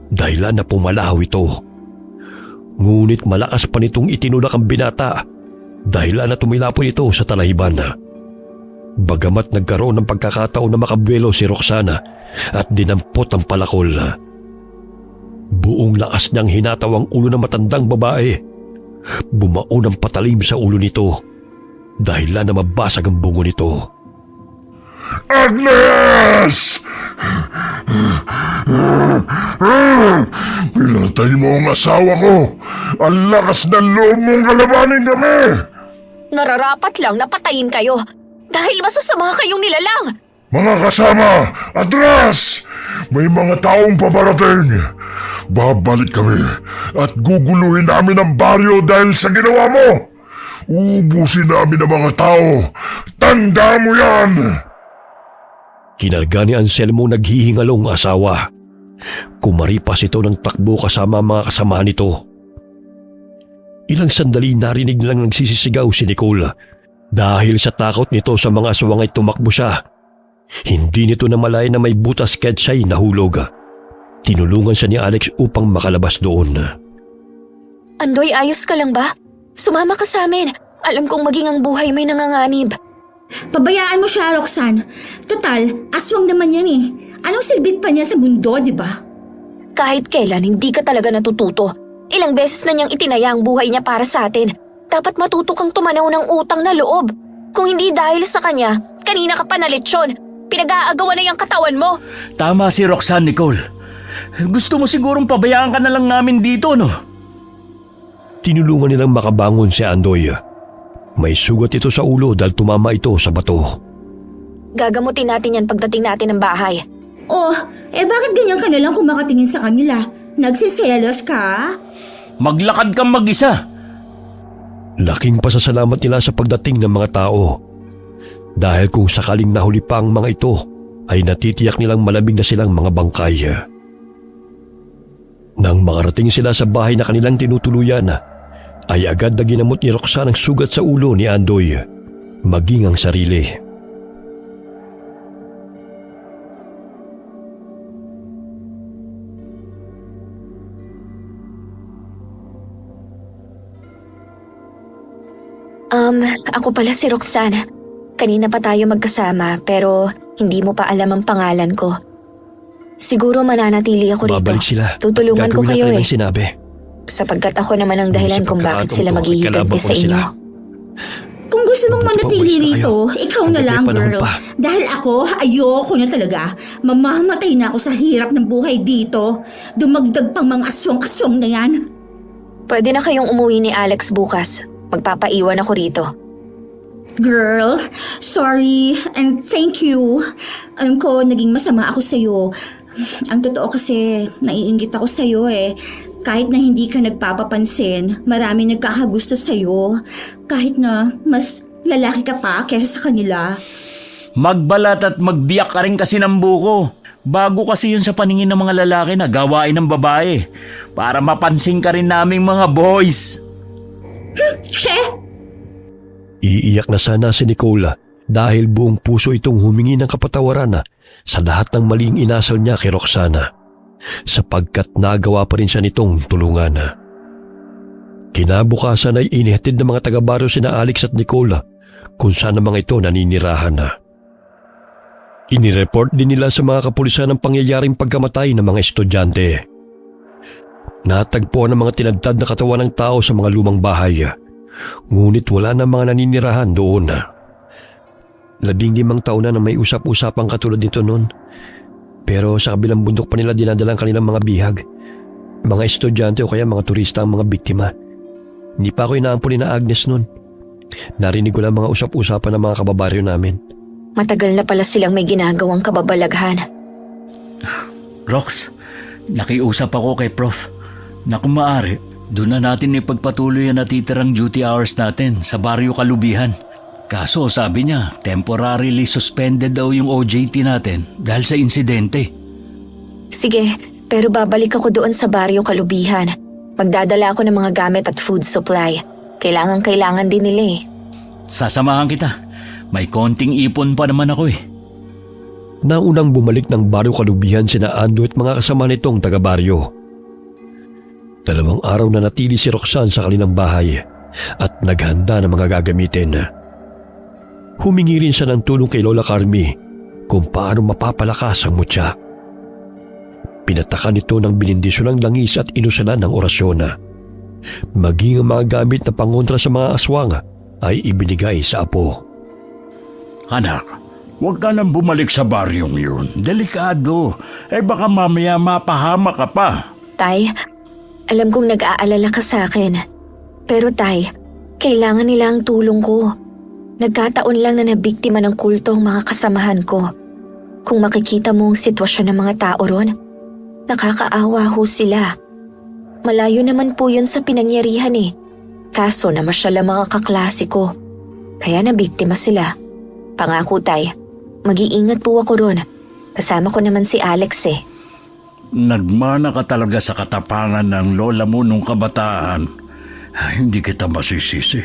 S4: dahilan na pumalaw ito. Ngunit malakas pa nitong itinulak ang binata dahilan na tumilapon ito sa talahiban. Bagamat nagkaroon ng pagkakataon na makabuelo si Roxana at dinampot ang palakol. Buong lakas niyang hinataw ang ulo ng matandang babae. Bumaon ang patalim sa ulo nito dahilan na mabasag ang bungo nito.
S8: Agnes! Pinatay mo ang asawa ko! Ang lakas ng loob mong kalabanin kami!
S3: Nararapat lang na patayin kayo dahil masasama kayong nilalang.
S8: Mga kasama, atras! May mga taong paparating. Babalik kami at guguluhin namin ang baryo dahil sa ginawa mo. Uubusin namin ang mga tao. Tanda mo yan!
S4: Kinarga ni Anselmo naghihingalong asawa. Kumaripas ito ng takbo kasama ang mga kasamahan nito. Ilang sandali narinig nilang nagsisisigaw si Nicole. Dahil sa takot nito sa mga aswang ay tumakbo siya. Hindi nito namalayan na may butas kahit siya'y nahulog. Tinulungan siya ni Alex upang makalabas doon.
S3: Andoy, ayos ka lang ba? Sumama ka sa amin. Alam kong maging ang buhay may nanganganib.
S1: Pabayaan mo siya, Roxanne. Total, aswang naman yan eh. Anong silbit pa niya sa mundo, di ba?
S3: Kahit kailan, hindi ka talaga natututo. Ilang beses na niyang itinaya ang buhay niya para sa atin. Dapat matuto kang tumanaw ng utang na loob. Kung hindi dahil sa kanya, kanina ka pa na lechon. Pinag-aagawan na yung katawan mo.
S6: Tama si Roxanne, Nicole. Gusto mo sigurong pabayaan ka na lang namin dito, no?
S4: Tinulungan nilang makabangon si Andoy. May sugat ito sa ulo dahil tumama ito sa bato.
S3: Gagamutin natin yan pagdating natin ng bahay.
S1: Oh, bakit ganyan ka na lang kung makatingin sa kanila? Nagsiselos ka?
S6: Maglakad kang mag-isa.
S4: Laking pasasalamat nila sa pagdating ng mga tao. Dahil kung sakaling nahuli pa ang mga ito, ay natitiyak nilang malamig na silang mga bangkay. Nang makarating sila sa bahay na kanilang tinutuluyan, ay agad na ginamot ni Roxanne ang sugat sa ulo ni Andoy, maging ang sarili.
S3: Ako pala si Roxanne. Kanina pa tayo magkasama pero hindi mo pa alam ang pangalan ko. Siguro mananatili ako rito.
S4: Babalik sila.
S3: Tutulungan ko kayo
S4: Gagawin na sinabi.
S3: Sapagkat ako naman ang dahilan
S4: Sa
S3: kung bakit sila
S4: pagkakataon to,
S3: maghihiganti
S4: kailangan
S3: sa
S4: ko na
S3: inyo.
S4: sila.
S1: Kung gusto mong manatili
S4: Magpapawalis na
S1: rito,
S4: kayo.
S1: ikaw na
S4: Hanggat
S1: lang,
S4: may panahon
S1: girl.
S4: pa.
S1: Dahil ako, ayoko na talaga. Mamamatay na ako sa hirap ng buhay dito. Dumagdag pang mga aswang-aswang na yan.
S3: Pwede na kayong umuwi ni Alex bukas. Magpapaiwan ako rito.
S1: Girl, sorry and thank you. Alam ko, naging masama ako sa'yo. Ang totoo kasi, naiinggit ako sa'yo eh. Kahit na hindi ka nagpapapansin, marami nagkakagusto sa'yo. Kahit na mas lalaki ka pa kaysa sa kanila.
S6: Magbalat at magbiyak ka rin kasi ng buko. Bago kasi yun sa paningin ng mga lalaki na gawain ng babae. Para mapansin ka rin naming mga boys.
S1: She!
S4: Iiyak na sana si Nicole dahil buong puso itong humingi ng kapatawaran sa lahat ng maling inasal niya kay Roxana, sapagkat nagawa pa rin siya nitong tulungan. Kinabukasan ay inihatid ng mga taga-baryo sina Alex at Nicole kung saan ang mga ito naninirahan. Inireport din nila sa mga kapulisan ang pangyayaring pagkamatay ng mga estudyante. Natagpuan ang mga tinadtad na katawan ng tao sa mga lumang bahay. Ngunit wala na mga naninirahan doon. 15 taon na may usap-usapang katulad nito noon. Pero sa kabilang bundok pa nila dinadala ang kanilang mga bihag. Mga estudyante o kaya mga turista ang mga biktima. Hindi pa ako inaampun na Agnes noon. Narinig ko lang mga usap-usapan ng mga kababaryo namin.
S3: Matagal na pala silang may ginagawang kababalaghan.
S6: Rox, nakiusap ako kay Prof. Na kung maaari, doon na natin ipagpatuloy ang natitirang duty hours natin sa Baryo Kalubihan. Kaso sabi niya, temporarily suspended daw yung OJT natin dahil sa insidente.
S3: Sige, pero babalik ako doon sa Baryo Kalubihan. Magdadala ako ng mga gamit at food supply. Kailangan din nila eh.
S6: Sasamahan kita. May konting ipon pa naman ako eh.
S4: Naunang bumalik ng Baryo Kalubihan sina Ando at mga kasama nitong taga-baryo. 2 araw na natili si Roxanne sa kanilang bahay at naghanda ng mga gagamitin. Humingi rin siya ng tulong kay Lola Carmi kung paano mapapalakas ang mutya. Pinatakan nito ng binindisyon ng langis at inusalan ng orasyon. Maging ang mga gamit na pangontra sa mga aswang ay ibinigay sa apo.
S5: Anak, huwag ka nang bumalik sa baryong yun. Delikado. Baka mamaya mapahama ka pa.
S3: Tay, alam kong nag-aalala ka sa akin. Pero Tay, kailangan nila ang tulong ko. Nagkataon lang na nabiktima ng kulto ang mga kasamahan ko. Kung makikita mo ang sitwasyon ng mga tao ron, nakakaawa ho sila. Malayo naman po yun sa pinangyarihan eh. Kaso namasyal ang mga kaklase ko. Kaya nabiktima sila. Pangako Tay, Mag-iingat po ako ron. Kasama ko naman si Alex eh.
S5: Nagmana ka talaga sa katapangan ng lola mo nung kabataan. Hindi kita masisisi.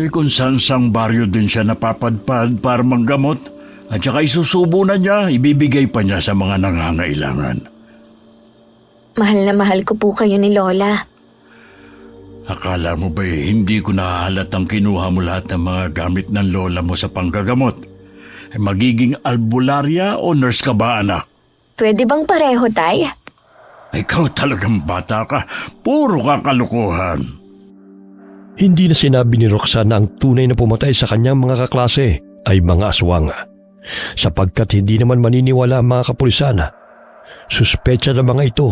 S5: Kung saan-sang baryo din siya napapadpad para manggamot. At saka isusubo na niya, ibibigay pa niya sa mga nangangailangan.
S3: Mahal na mahal ko po kayo ni Lola.
S5: Akala mo ba hindi ko nahahalatang kinuha mo lahat ng mga gamit ng lola mo sa panggagamot? Magiging albularya o nurse ka ba, anak?
S3: Pwede bang pareho, Tay?
S5: Ikaw talagang bata ka. Puro kakalukuhan.
S4: Hindi na sinabi ni Roxanne na ang tunay na pumatay sa kanyang mga kaklase ay mga aswang. Sapagkat hindi naman maniniwala ang mga kapulisan. Suspecha ng mga ito,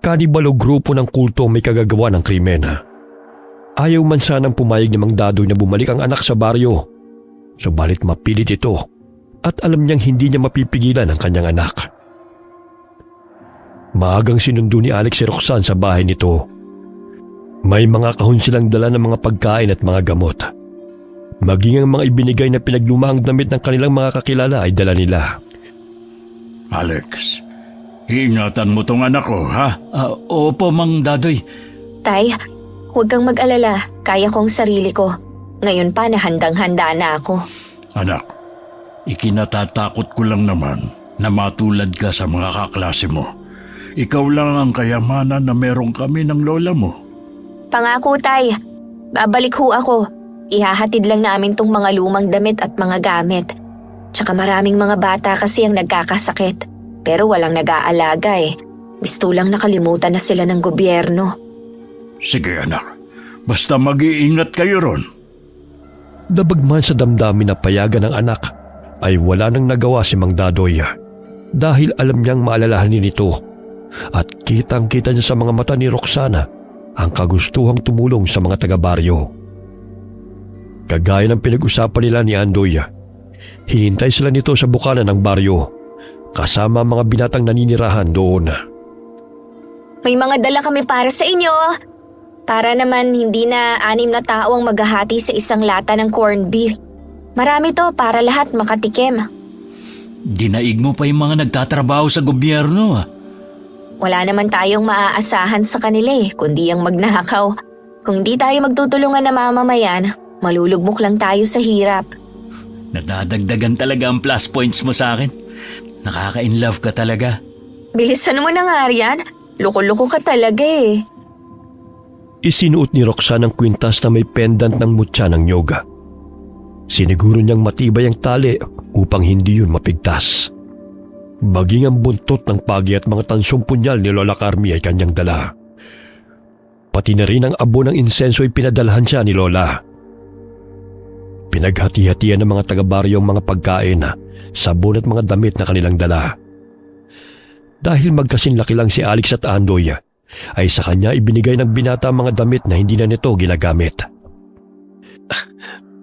S4: kanibal o grupo ng kulto may kagagawa ng krimen. Ayaw man sanang pumayag ni Mang Dadoy na bumalik ang anak sa baryo. Subalit mapilit ito at alam niyang hindi niya mapipigilan ang kanyang anak. Maagang sinundo ni Alex si Roxanne sa bahay nito. May mga kahon silang dala ng mga pagkain at mga gamot. Maging ang mga ibinigay na pinaglumaang damit ng kanilang mga kakilala ay dala nila.
S5: Alex, iingatan mo tong anak ko, ha?
S6: Opo, Mang Dadoy.
S3: Tay, huwag kang mag-alala. Kaya kong sarili ko. Ngayon pa na handang-handa na ako.
S5: Anak, ikinatatakot ko lang naman na matulad ka sa mga kaklase mo. Ikaw lang ang kayamanan na meron kami ng lola mo.
S3: Pangako, Tay. Babalik ho ako. Ihahatid lang namin tong mga lumang damit at mga gamit. Tsaka maraming mga bata kasi ang nagkakasakit. Pero walang nag-aalaga eh. Bistulang nakalimutan na sila ng gobyerno.
S5: Sige anak, basta mag-iingat kayo ron.
S4: Dabagman sa damdamin na payagan ng anak, ay wala nang nagawa si Mang Dadoy dahil alam niyang maalalahanin ito at kitang-kita niya sa mga mata ni Roxana ang kagustuhang tumulong sa mga taga-baryo. Kagaya ng pinag-usapan nila ni Andoy, hinintay sila nito sa bukana ng baryo kasama mga binatang naninirahan doon.
S3: May mga dala kami para sa inyo. Para naman hindi na 6 na tao ang maghahati sa isang lata ng corned beef. Marami to para lahat makatikim.
S6: Dinaig mo pa yung mga nagtatrabaho sa gobyerno.
S3: Wala naman tayong maaasahan sa kanila kundi ang magnakaw. Kung hindi tayo magtutulungan na mamamayan, malulugmok lang tayo sa hirap.
S6: Nadadagdagan talaga ang plus points mo sa akin. Nakaka-inlove ka talaga.
S3: Bilisan mo na nga, Rian. Loko-loko ka talaga
S4: Isinuot ni Roxanne ang kwintas na may pendant ng mutya ng nyoga. Siniguro niyang matibay ang tali upang hindi yun mapigtas. Maging ang buntot ng pagi at mga tansyong punyal ni Lola Carmi ay kanyang dala. Pati na rin ang abo ng insenso ay pinadalhan siya ni Lola. Pinaghati-hatian ng mga taga-baryo ang mga pagkain, sabon at mga damit na kanilang dala. Dahil magkasinlaki lang si Alex at Andoy, ay sa kanya ibinigay ng binata ang mga damit na hindi na nito ginagamit.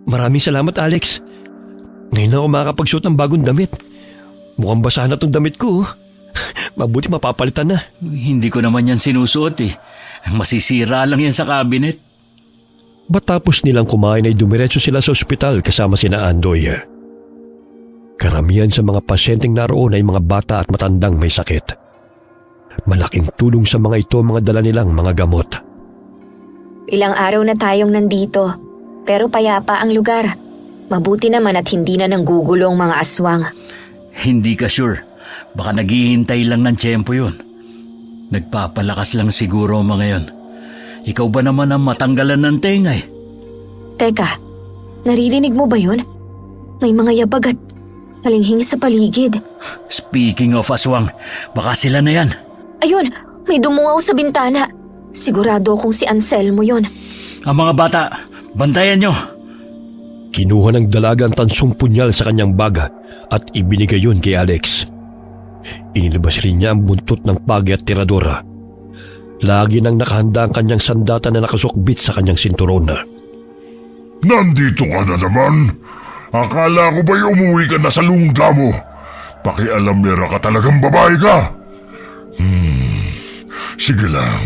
S4: Maraming salamat, Alex. Ngayon ako makakapagsuot ng bagong damit. Mukhang basahan na tong damit ko. Mabuti mapapalitan na.
S6: Hindi ko naman yan sinusuot Masisira lang yan sa cabinet.
S4: Matapos nilang kumain ay dumiretso sila sa ospital kasama sina Andoy. Karamihan sa mga pasyenteng naroon ay mga bata at matandang may sakit. Malaking tulong sa mga ito ang mga dala nilang mga gamot.
S3: Ilang araw na tayong nandito, pero payapa ang lugar. Mabuti naman at hindi na nanggugulo ang mga aswang.
S6: Hindi ka sure. Baka naghihintay lang ng tiyempo yun. Nagpapalakas lang siguro mga yon. Ikaw ba naman ang matanggalan ng tenga
S3: Teka, naririnig mo ba yun? May mga yabag at nalinghing sa paligid.
S6: Speaking of aswang, baka sila na yan.
S3: Ayun, may dumungaw sa bintana. Sigurado akong si Anselmo yon.
S6: Ang mga bata, bantayan nyo.
S4: Kinuha ng dalaga ang tansong punyal sa kanyang baga at ibinigay yun kay Alex. Inilabas rin niya ang buntot ng pagi at tiradora. Lagi nang nakahanda ang kanyang sandata na nakasukbit sa kanyang sinturon.
S8: Nandito ka na naman? Akala ko ba'y umuwi ka na sa lungga mo? Pakialamera ka talagang babae ka. Sige lang.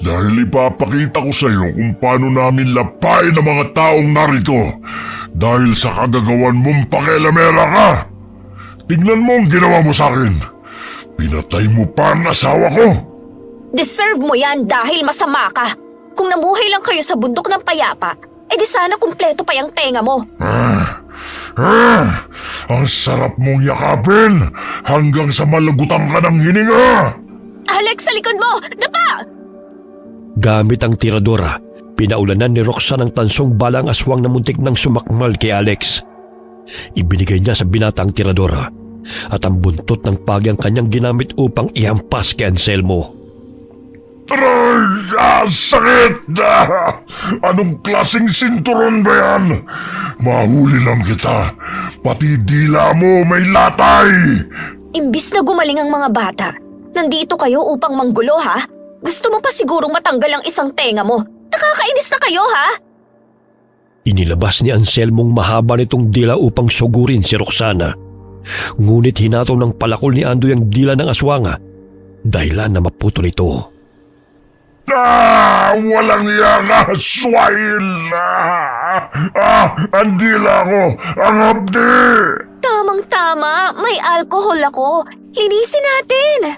S8: Dahil ipapakita ko sa iyo kung paano namin lapain ang mga taong narito dahil sa kagagawan mong pakialamera ka. Tingnan mo ang ginawa mo sa akin. Pinatay mo pa ang asawa ko.
S3: Deserve mo yan dahil masama ka. Kung namuhay lang kayo sa bundok ng payapa, di sana kumpleto pa yung tenga mo.
S8: Ang sarap mong yakapin hanggang sa malagutan ka ng hininga.
S3: Alex, sa likod mo! Dapa!
S4: Gamit ang tiradora, pinaulanan ni Roxanne ang tansong balang aswang na muntik ng sumakmal kay Alex. Ibinigay niya sa binata ang tiradora at ang buntot ng pagi ang kanyang ginamit upang ihampas kay Anselmo.
S8: Aray! Sakit! Anong klaseng sinturon ba yan? Mahuli lang kita. Pati dila mo may latay.
S3: Imbis na gumaling ang mga bata, nandito kayo upang manggulo, ha? Gusto mo pa sigurong matanggal ang isang tenga mo. Nakakainis na kayo, ha?
S4: Inilabas ni Anselmong mahaba nitong dila upang sugurin si Roxana. Ngunit hinataw ng palakol ni Andoy ang dila ng aswanga, dahilan na maputol ito.
S8: Walang yaka, swahil! Ang dila ko, ang hapdi!
S3: Tamang-tama, may alkohol ako. Linisin natin.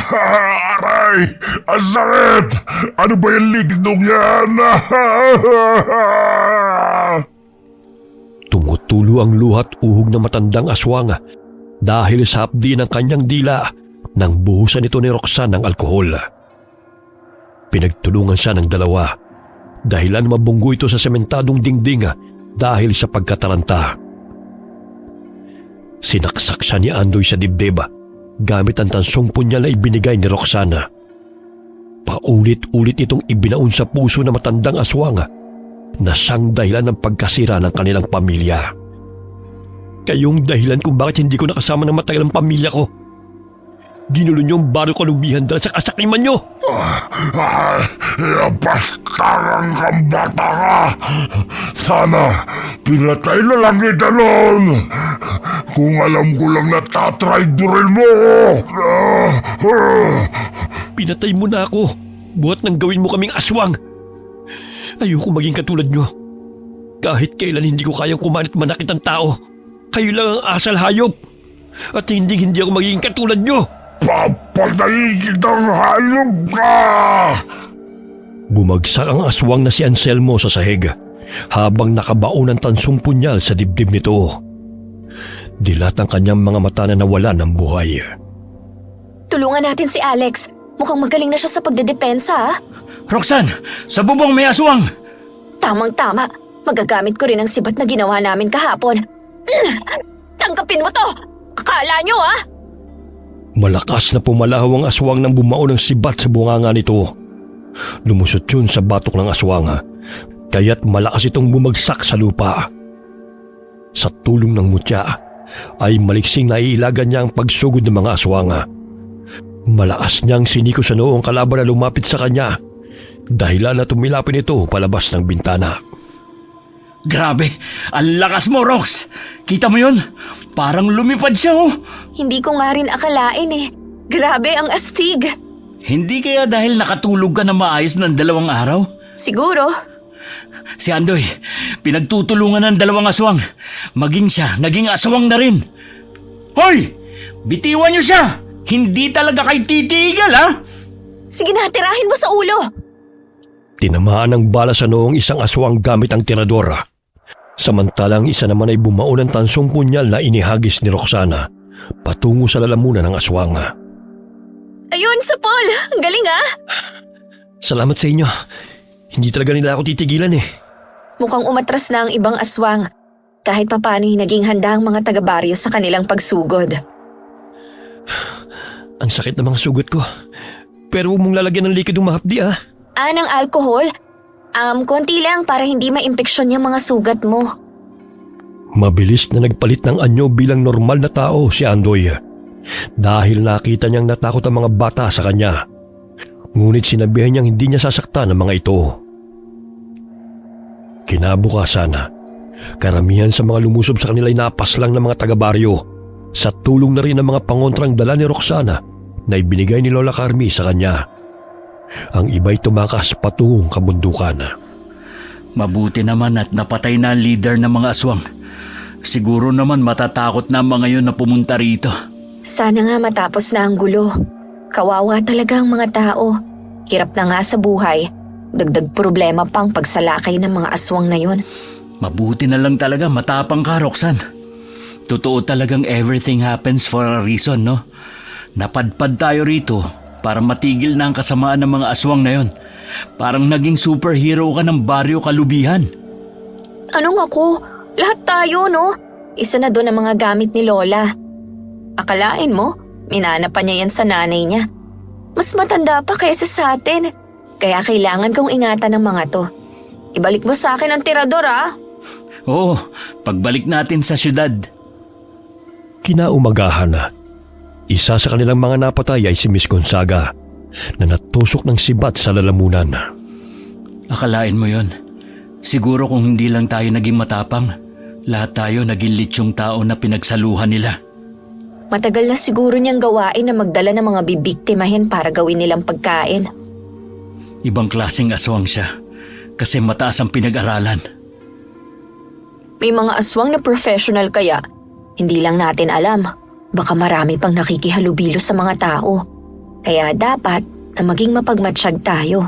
S8: Aray! Ang sakit! Ano ba yung ligdong yan?
S4: Tumutulo ang luhat uhog ng matandang aswanga dahil sa hapdi ng kanyang dila nang buhusan ito ni Roxanne ng alkohol. Pinagtulungan siya ng dalawa dahilan mabunggo ito sa sementadong dingding dahil sa pagkataranta. Sinaksak siya ni Andoy sa dibdib gamit ang tansong punyal na ibinigay ni Roxana. Paulit-ulit itong ibinaon sa puso ng matandang aswanga na siyang dahilan ng pagkasira ng kanilang pamilya. Kayong dahilan kung bakit hindi ko nakasama ng matagal ang pamilya ko. Ginulo niyo ang baro kalubihan dahil sa kasakiman niyo.
S8: Bastarang kang bata ka. Sana pinatay na lang kita noon. Kung alam ko lang na tatraydurin mo.
S4: Pinatay mo na ako. Buhat nang gawin mo kaming aswang. Ayoko maging katulad niyo. Kahit kailan hindi ko kayang kumanit manakit ang tao. Kayo lang ang asal hayop. At hindi ako magiging katulad niyo.
S8: Papatayin kitang hayop ka!
S4: Bumagsak ang aswang na si Anselmo sa sahig habang nakabaon ng tansong punyal sa dibdib nito. Dilat ang kanyang mga mata na nawala ng buhay.
S3: Tulungan natin si Alex. Mukhang magaling na siya sa pagdedepensa, ha?
S6: Roxanne, sa bubong may aswang!
S3: Tamang-tama. Magagamit ko rin ang sibat na ginawa namin kahapon. Tanggapin mo to! Akala nyo, ha?
S4: Malakas na pumalahaw ang aswang nang bumao ng sibat sa bunganga nito. Lumusot yun sa batok ng aswanga, kaya't malakas itong bumagsak sa lupa. Sa tulong ng mutya, ay maliksing naiilagan niya ang pagsugod ng mga aswanga. Malakas niyang siniko sa noo ang kalaban na lumapit sa kanya, dahilan na tumilapin ito palabas ng bintana.
S6: Grabe, ang lakas mo, Rox! Kita mo yun? Parang lumipad siya, oh!
S3: Hindi ko nga rin akalain, eh. Grabe ang astig.
S6: Hindi kaya dahil nakatulog ka na maayos ng 2 araw?
S3: Siguro.
S6: Si Andoy, pinagtutulungan ng 2 aswang. Maging siya, naging aswang na rin. Hoy! Bitiwan niyo siya! Hindi talaga kayo titigil, ha?
S3: Sige na, tirahin mo sa ulo.
S4: Tinamaan ng bala sa noong isang aswang gamit ang tiradora. Samantalang isa naman ay bumao ng tansong punyal na inihagis ni Roxana patungo sa lalamunan ng aswang.
S3: Ayun, sa Paul. Ang galing, ha?
S4: Salamat sa inyo. Hindi talaga nila ako titigilan eh.
S3: Mukhang umatras na ang ibang aswang. Kahit papano naging handa ang mga taga-baryo sa kanilang pagsugod.
S4: Ang sakit ng mga sugat ko. Pero huwag mong lalagyan ng likidong mahapdi ah.
S3: Ng alkohol? Konti lang para hindi maimpeksyon yung mga sugat mo.
S4: Mabilis na nagpalit ng anyo bilang normal na tao si Andoy. Dahil nakita niyang natakot ang mga bata sa kanya. Ngunit sinabihan niyang hindi niya sasaktan ng mga ito. Kinabukasan, karamihan sa mga lumusob sa kanila ay napaslang ng mga taga-baryo sa tulong na rin ng mga pangontrang dala ni Roxana na ibinigay ni Lola Carmi sa kanya. Ang iba'y tumakas patungong kabundukan.
S6: Mabuti naman at napatay na ang leader ng mga aswang. Siguro naman matatakot na ang mga yun na pumunta rito.
S3: Sana nga matapos na ang gulo. Kawawa talaga ang mga tao. Hirap na nga sa buhay. Dagdag problema pang pagsalakay ng mga aswang na yun.
S6: Mabuti na lang talaga matapang ka, Roxanne. Totoo talagang everything happens for a reason, no? Napadpad tayo rito para matigil na ang kasamaan ng mga aswang na yun. Parang naging superhero ka ng baryo Kalubihan.
S3: Anong ako? Lahat tayo, no? Isa na doon ang mga gamit ni Lola. Akalain mo, minana pa niya yan sa nanay niya. Mas matanda pa kaysa sa atin. Kaya kailangan kong ingatan ng mga to. Ibalik mo sa akin ang tirador, ah.
S6: Oo, pagbalik natin sa syudad.
S4: Kinaumagahan na. Isa sa kanilang mga napatay ay si Miss Gonzaga na natusok ng sibat sa lalamunan.
S6: Akalain mo yon. Siguro kung hindi lang tayo naging matapang, lahat tayo naging litsyong tao na pinagsaluhan nila.
S3: Matagal na siguro niyang gawain na magdala ng mga bibiktimahin para gawin nilang pagkain.
S6: Ibang klaseng aswang siya kasi mataas ang pinag-aralan.
S3: May mga aswang na professional kaya, hindi lang natin alam. Baka marami pang nakikihalubilo sa mga tao. Kaya dapat na maging mapagmatsyag tayo.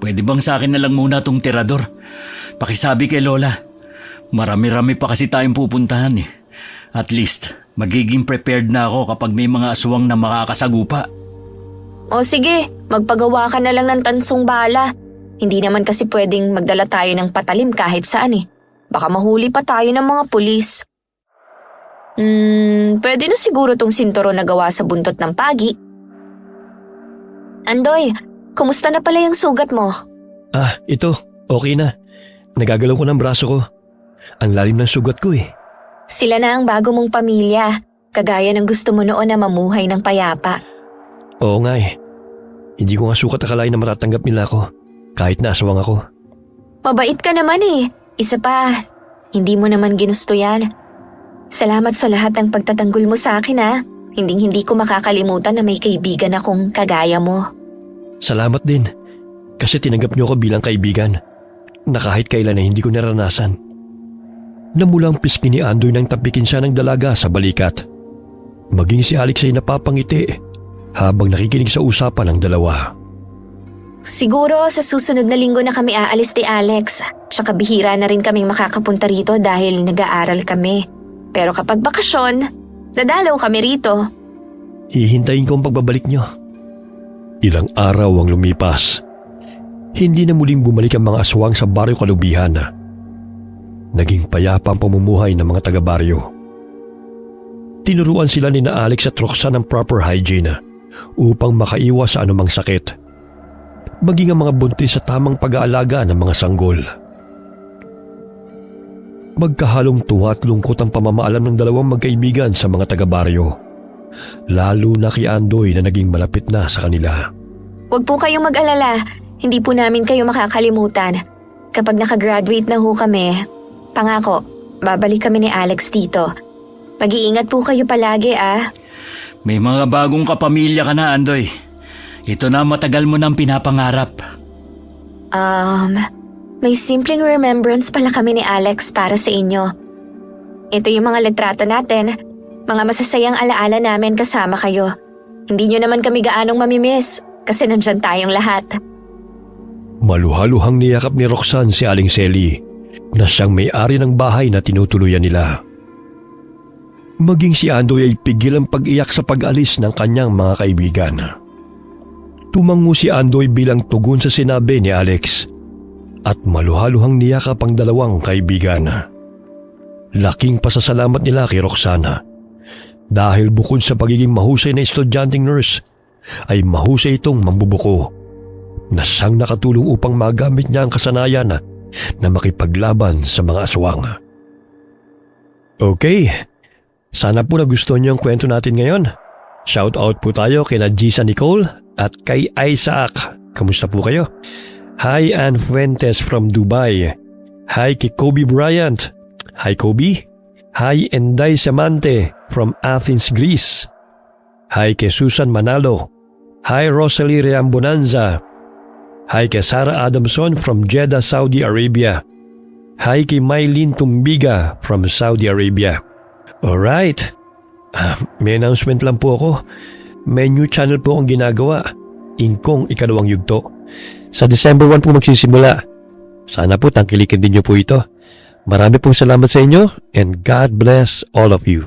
S6: Pwede bang sa akin na lang muna tong tirador? Pakisabi kay Lola. Marami-rami pa kasi tayong pupuntahan eh. At least, magiging prepared na ako kapag may mga aswang na makakasagupa.
S3: O sige, magpagawa ka na lang ng tansong bala. Hindi naman kasi pwedeng magdala tayo ng patalim kahit saan eh. Baka mahuli pa tayo ng mga pulis. Pwede na siguro tong sinturo na gawa sa buntot ng pagi. Andoy, kumusta na pala yung sugat mo?
S4: Ito, okay na. Nagagalaw ko ng braso ko. Ang lalim ng sugat ko eh.
S3: Sila na ang bago mong pamilya, kagaya ng gusto mo noon na mamuhay ng payapa.
S4: Oo nga eh. Hindi ko nga sukat akalain na matatanggap nila ako, kahit na aswang ako.
S3: Mabait ka naman eh. Isa pa, hindi mo naman ginusto yan. Salamat sa lahat ng pagtatanggol mo sa akin ha. Hinding-hindi ko makakalimutan na may kaibigan akong kagaya mo.
S4: Salamat din, kasi tinanggap niyo ako bilang kaibigan, na kahit kailan na hindi ko naranasan. Namulang pisngi ni Andoy nang tapikin siya ng dalaga sa balikat. Maging si Alex ay napapangiti habang nakikinig sa usapan ng dalawa.
S3: Siguro sa susunod na linggo na kami aalis ni Alex. Tsaka bihira na rin kaming makakapunta rito dahil nag-aaral kami. Pero kapag bakasyon, dadalaw kami rito.
S4: Hihintayin ko ang pagbabalik niyo. Ilang araw ang lumipas. Hindi na muling bumalik ang mga aswang sa baryo Kalubihan. Naging payapa ang pamumuhay ng mga taga-baryo. Tinuruan sila ni na Alex at Roxanne ng proper hygiene upang makaiwas sa anumang sakit. Maging ang mga buntis sa tamang pag-aalaga ng mga sanggol. Magkahalong tuwa at lungkot ang pamamaalam ng dalawang magkaibigan sa mga taga-baryo. Lalo na kay Andoy na naging malapit na sa kanila.
S3: Huwag po kayong mag-alala. Hindi po namin kayo makakalimutan. Kapag nakagraduate na ho kami, pangako, babalik kami ni Alex dito. Mag-iingat po kayo palagi ah.
S6: May mga bagong kapamilya ka na, Andoy. Ito na matagal mo nang pinapangarap.
S3: May simpleng remembrance pala kami ni Alex para sa inyo. Ito yung mga litrato natin, mga masasayang alaala namin kasama kayo. Hindi nyo naman kami gaanong mamimiss kasi nandyan tayong lahat.
S4: Maluhaluhang niyakap ni Roxanne si Aling Selly na siyang may-ari ng bahay na tinutuluyan nila. Maging si Andoy ay pigil ang pag-iyak sa pag-alis ng kanyang mga kaibigan. Tumango si Andoy bilang tugon sa sinabi ni Alex at maluhaluhang niyakap ang dalawang kaibigan. Laking pasasalamat nila kay Roxana dahil bukod sa pagiging mahusay na estudyanteng nurse ay mahusay itong mambubuko na siyang nakatulong upang magamit niya ang kasanayan na makipaglaban sa mga aswang. Okay, sana po nagustuhan niyo ang kwento natin ngayon. Shout out po tayo kina Gisa Nicole at kay Isaac. Kamusta po kayo? Hi Ann Fuentes from Dubai. Hi kay Kobe Bryant. Hi Kobe. Hi Enday Samante from Athens, Greece. Hi kay Susan Manalo. Hi Rosalie Reambonanza. Hi kay Sarah Adamson from Jeddah, Saudi Arabia. Hi kay Mylene Tumbiga from Saudi Arabia. Alright. May announcement lang po ako. May new channel po akong ginagawa. Ingkong Ikalawang Yugto. Sa December 1 po magsisimula. Sana po tangkilikin din niyo po ito. Marami pong salamat sa inyo and God bless all of you.